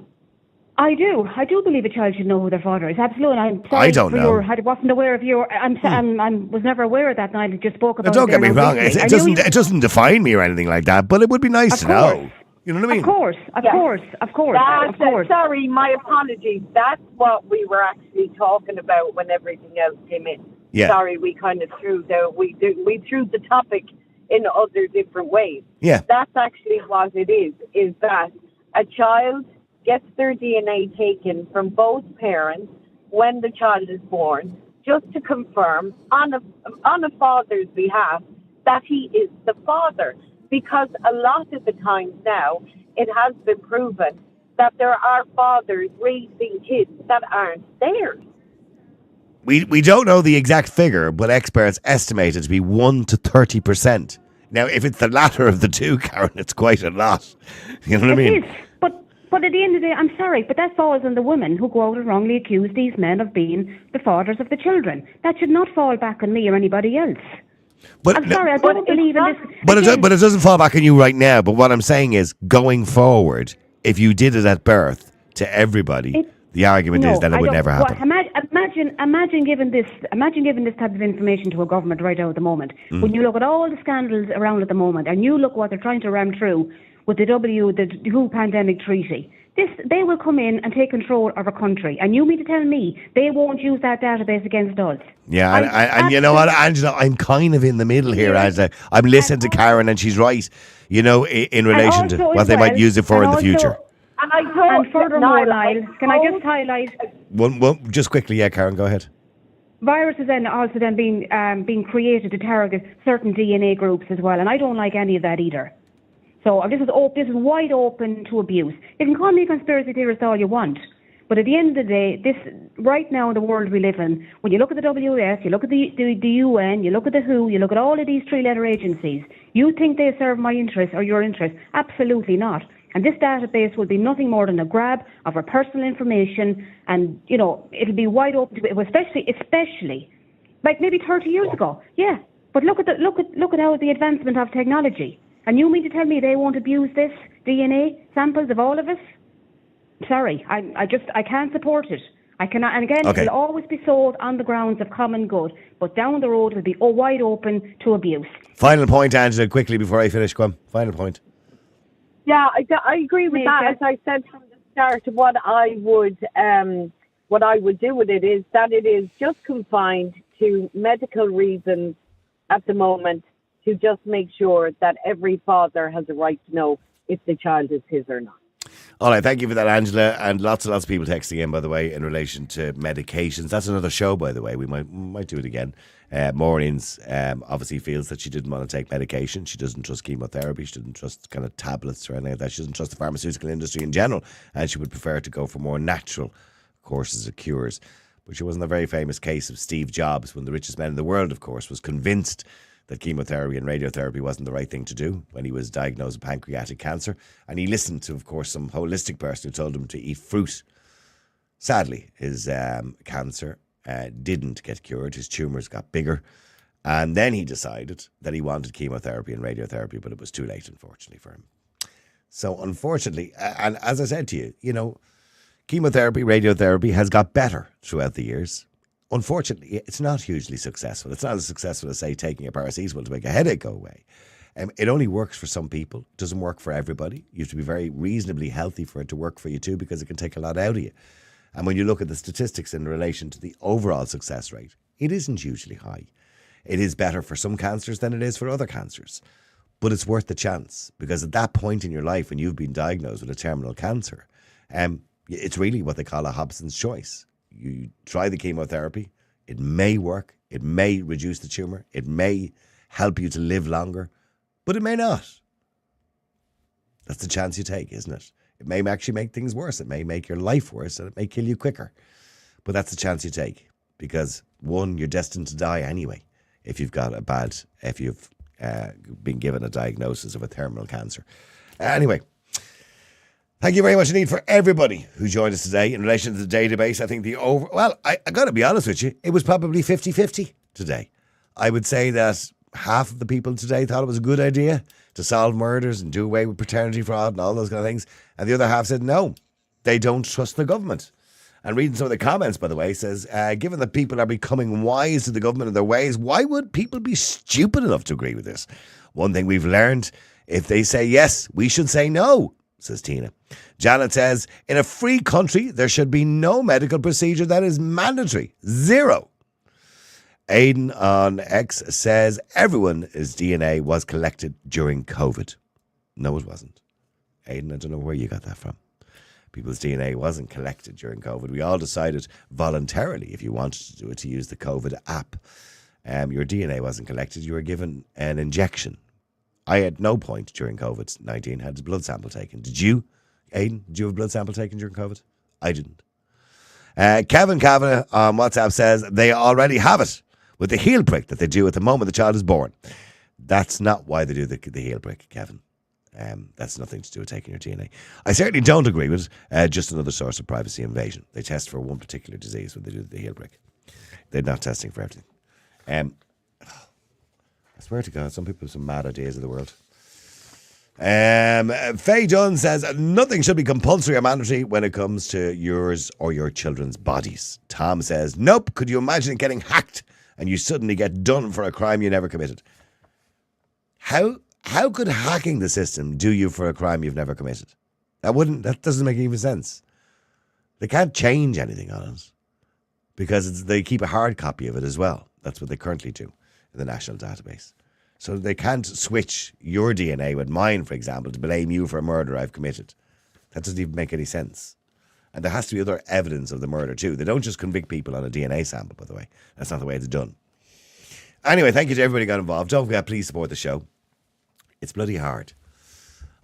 I do. I do believe a child should know who their father is. Absolutely. I'm sorry I don't know. I wasn't aware of your. I was never aware of that. And I just spoke about. Don't get me wrong. It doesn't define me or anything like that. But it would be nice to know. You know what I mean? Of course. Sorry, my apologies. That's what we were actually talking about when everything else came in. Yeah. Sorry, we kind of threw the topic in other different ways. Yeah. That's actually what it is that a child gets their DNA taken from both parents when the child is born, just to confirm on a father's behalf that he is the father. Because a lot of the times now, it has been proven that there are fathers raising kids that aren't theirs. We don't know the exact figure, but experts estimate it to be 1 to 30%. Now, if it's the latter of the two, Karen, it's quite a lot. You know what I mean? It is. But at the end of the day, I'm sorry, but that falls on the women who go out and wrongly accuse these men of being the fathers of the children. That should not fall back on me or anybody else. I'm sorry, I don't believe in this. But it doesn't fall back on you right now. But what I'm saying is, going forward, if you did it at birth to everybody, the argument is that it would never happen. Imagine giving this type of information to a government right now at the moment. When you look at all the scandals around at the moment, and you look what they're trying to ram through with the WHO pandemic treaty, they will come in and take control of our country. And you mean to tell me they won't use that database against us? Yeah, and you know what, Angela, I'm kind of in the middle here, Angela. I'm listening to Karen, and she's right, in relation to what they might use it for in the future. And furthermore, Niall, can I just highlight... One, just quickly, yeah, Karen, go ahead. Viruses also then being created to target certain DNA groups as well, and I don't like any of that either. So this is wide open to abuse. You can call me a conspiracy theorist all you want, but at the end of the day, this right now in the world we live in, when you look at the WS, you look at the UN, you look at the WHO, you look at all of these three-letter agencies, you think they serve my interests or your interests? Absolutely not. And this database will be nothing more than a grab of our personal information, and it'll be wide open to it, especially like maybe 30 years ago. Yeah, but look at how the advancement of technology. And you mean to tell me they won't abuse this DNA samples of all of us? Sorry, I can't support it. I cannot. And again, Okay. It'll always be sold on the grounds of common good, but down the road it'll be wide open to abuse. Final point, Angela, quickly before I finish. Come on, final point. Yeah, I agree with that. As I said from the start, what I would do with it is that it is just confined to medical reasons at the moment, to just make sure that every father has a right to know if the child is his or not. All right, thank you for that, Angela. And lots of people texting in, by the way, in relation to medications. That's another show, by the way. We might do it again. Maureen's obviously feels that she didn't want to take medication. She doesn't trust chemotherapy. She doesn't trust kind of tablets or anything like that. She doesn't trust the pharmaceutical industry in general. And she would prefer to go for more natural courses of cures. But she wasn't a very famous case of Steve Jobs, when the richest man in the world, of course, was convinced that chemotherapy and radiotherapy wasn't the right thing to do when he was diagnosed with pancreatic cancer. And he listened to, of course, some holistic person who told him to eat fruit. Sadly, his cancer didn't get cured. His tumours got bigger. And then he decided that he wanted chemotherapy and radiotherapy, but it was too late, unfortunately, for him. So, unfortunately, and as I said to you, chemotherapy, radiotherapy has got better throughout the years. Unfortunately, it's not hugely successful. It's not as successful as, say, taking a paracetamol to make a headache go away. It only works for some people. It doesn't work for everybody. You have to be very reasonably healthy for it to work for you too, because it can take a lot out of you. And when you look at the statistics in relation to the overall success rate, it isn't usually high. It is better for some cancers than it is for other cancers. But it's worth the chance, because at that point in your life when you've been diagnosed with a terminal cancer, it's really what they call a Hobson's choice. You try the chemotherapy, it may work, it may reduce the tumour, it may help you to live longer, but it may not. That's the chance you take, isn't it? It may actually make things worse, it may make your life worse, and it may kill you quicker. But that's the chance you take, because one, you're destined to die anyway if you've been given a diagnosis of a terminal cancer. Anyway, thank you very much indeed for everybody who joined us today in relation to the database. I think I got to be honest with you, it was probably 50-50 today. I would say that half of the people today thought it was a good idea to solve murders and do away with paternity fraud and all those kind of things. And the other half said no, they don't trust the government. And reading some of the comments, by the way, says, given that people are becoming wise to the government and their ways, why would people be stupid enough to agree with this? One thing we've learned, if they say yes, we should say no, says Tina. Janet says, in a free country, there should be no medical procedure that is mandatory. Zero. Aidan on X says, everyone's DNA was collected during COVID. No, it wasn't. Aidan, I don't know where you got that from. People's DNA wasn't collected during COVID. We all decided voluntarily, if you wanted to do it, to use the COVID app. Your DNA wasn't collected. You were given an injection. I at no point during COVID-19 had a blood sample taken. Did you, Aidan? Did you have a blood sample taken during COVID? I didn't. Kevin Kavanagh on WhatsApp says they already have it with the heel prick that they do at the moment the child is born. That's not why they do the heel prick, Kevin. That's nothing to do with taking your DNA. I certainly don't agree with it. Just another source of privacy invasion. They test for one particular disease when they do the heel prick. They're not testing for everything. I swear to God, some people have some mad ideas of the world. Faye Dunn says, nothing should be compulsory or mandatory when it comes to yours or your children's bodies. Tom says, nope. Could you imagine getting hacked and you suddenly get done for a crime you never committed? How could hacking the system do you for a crime you've never committed? That doesn't make even sense. They can't change anything on it because they keep a hard copy of it as well. That's what they currently do in the national database. So they can't switch your DNA with mine, for example, to blame you for a murder I've committed. That doesn't even make any sense. And there has to be other evidence of the murder too. They don't just convict people on a DNA sample, by the way. That's not the way it's done. Anyway, thank you to everybody who got involved. Don't forget, please support the show. It's bloody hard.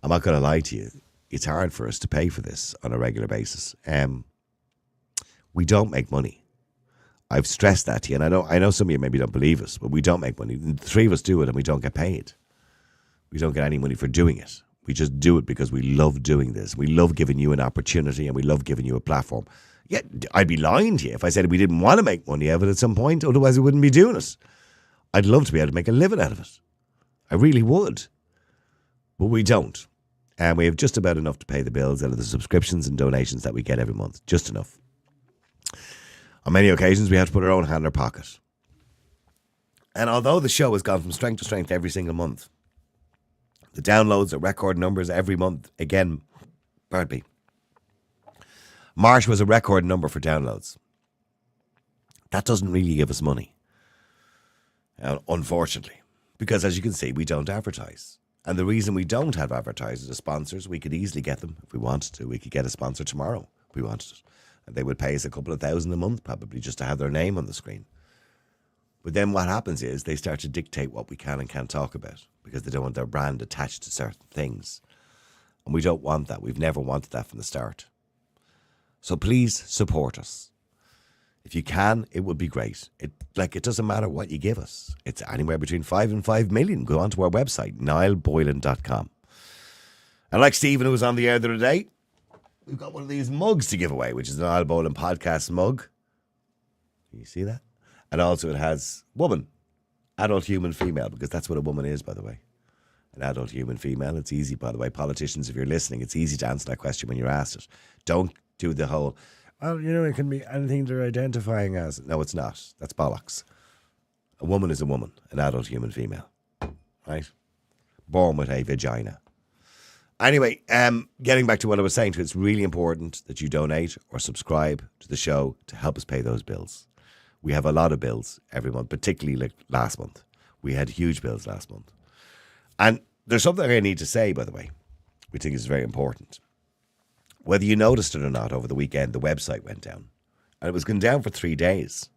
I'm not going to lie to you. It's hard for us to pay for this on a regular basis. We don't make money. I've stressed that to you, and I know some of you maybe don't believe us, but we don't make money. The three of us do it, and we don't get paid. We don't get any money for doing it. We just do it because we love doing this. We love giving you an opportunity, and we love giving you a platform. Yeah, I'd be lying to you if I said we didn't want to make money out of it at some point, otherwise we wouldn't be doing it. I'd love to be able to make a living out of it. I really would. But we don't. And we have just about enough to pay the bills out of the subscriptions and donations that we get every month. Just enough. On many occasions, we have to put our own hand in our pocket. And although the show has gone from strength to strength every single month, the downloads are record numbers every month. Again, pardon me. March was a record number for downloads. That doesn't really give us money. Unfortunately. Because as you can see, we don't advertise. And the reason we don't have advertisers as sponsors, we could easily get them if we wanted to. We could get a sponsor tomorrow if we wanted it. And they would pay us a couple of $1,000 a month probably just to have their name on the screen. But then what happens is they start to dictate what we can and can't talk about because they don't want their brand attached to certain things. And we don't want that. We've never wanted that from the start. So please support us. If you can, it would be great. It doesn't matter what you give us. It's anywhere between 5 and 5 million. Go onto our website, niallboylan.com. And like Stephen, who was on the air the other day, we've got one of these mugs to give away, which is an Niall Boylan podcast mug. Can you see that? And also it has woman, adult human female, because that's what a woman is, by the way. An adult human female. It's easy, by the way. Politicians, if you're listening, it's easy to answer that question when you're asked it. Don't do the whole, well, it can be anything they're identifying as. No, it's not. That's bollocks. A woman is a woman, an adult human female. Right? Born with a vagina. Anyway, getting back to what I was saying, it's really important that you donate or subscribe to the show to help us pay those bills. We have a lot of bills every month, particularly like last month. We had huge bills last month. And there's something I need to say, by the way, we think is very important. Whether you noticed it or not, over the weekend, the website went down. And it was going down for 3 days.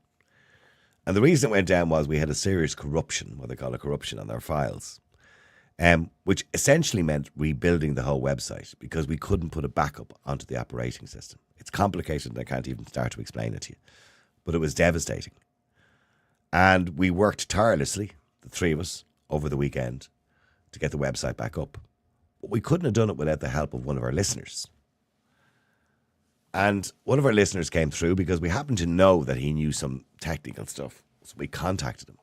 And the reason it went down was we had a serious corruption, what they call a corruption, on our files. Which essentially meant rebuilding the whole website because we couldn't put a backup onto the operating system. It's complicated and I can't even start to explain it to you. But it was devastating. And we worked tirelessly, the three of us, over the weekend to get the website back up. But we couldn't have done it without the help of one of our listeners. And one of our listeners came through because we happened to know that he knew some technical stuff. So we contacted him.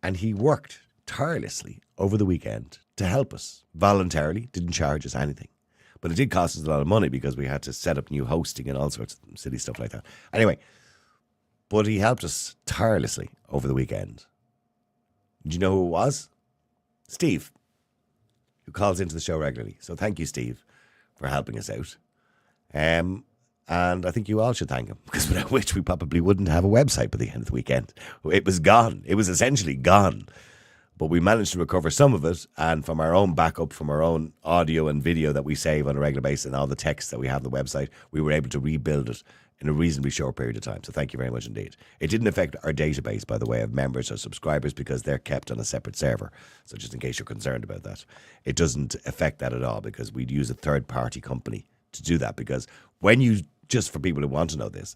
And he worked tirelessly over the weekend to help us voluntarily, didn't charge us anything. But it did cost us a lot of money because we had to set up new hosting and all sorts of silly stuff like that. Anyway, but he helped us tirelessly over the weekend. Do you know who it was? Steve, who calls into the show regularly. So thank you, Steve, for helping us out. And I think you all should thank him, because without which we probably wouldn't have a website by the end of the weekend. It was gone. It was essentially gone. But we managed to recover some of it, and from our own backup, from our own audio and video that we save on a regular basis and all the text that we have on the website, we were able to rebuild it in a reasonably short period of time. So thank you very much indeed. It didn't affect our database, by the way, of members or subscribers because they're kept on a separate server. So just in case you're concerned about that, it doesn't affect that at all because we'd use a third-party company to do that. Because when you, just for people who want to know this,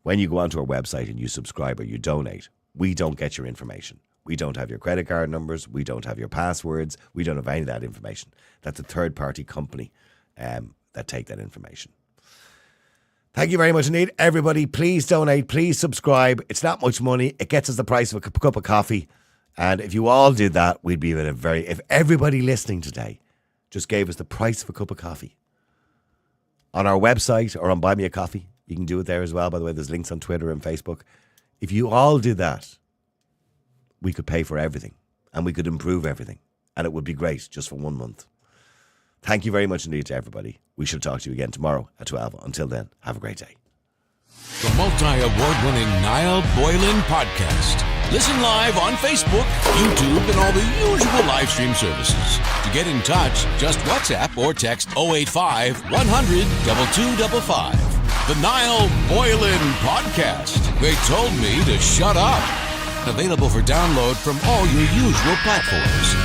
when you go onto our website and you subscribe or you donate, we don't get your information. We don't have your credit card numbers. We don't have your passwords. We don't have any of that information. That's a third-party company that take that information. Thank you very much indeed. Everybody, please donate. Please subscribe. It's not much money. It gets us the price of a cup of coffee. And if you all did that, we'd be in a very... If everybody listening today just gave us the price of a cup of coffee on our website or on Buy Me a Coffee, you can do it there as well. By the way, there's links on Twitter and Facebook. If you all did that, we could pay for everything and we could improve everything and it would be great just for 1 month. Thank you very much indeed to everybody. We shall talk to you again tomorrow at 12. Until then, have a great day. The multi-award-winning Niall Boylan Podcast. Listen live on Facebook, YouTube, and all the usual live stream services. To get in touch, just WhatsApp or text 085 100 2255. The Niall Boylan Podcast. They told me to shut up. Available for download from all your usual platforms.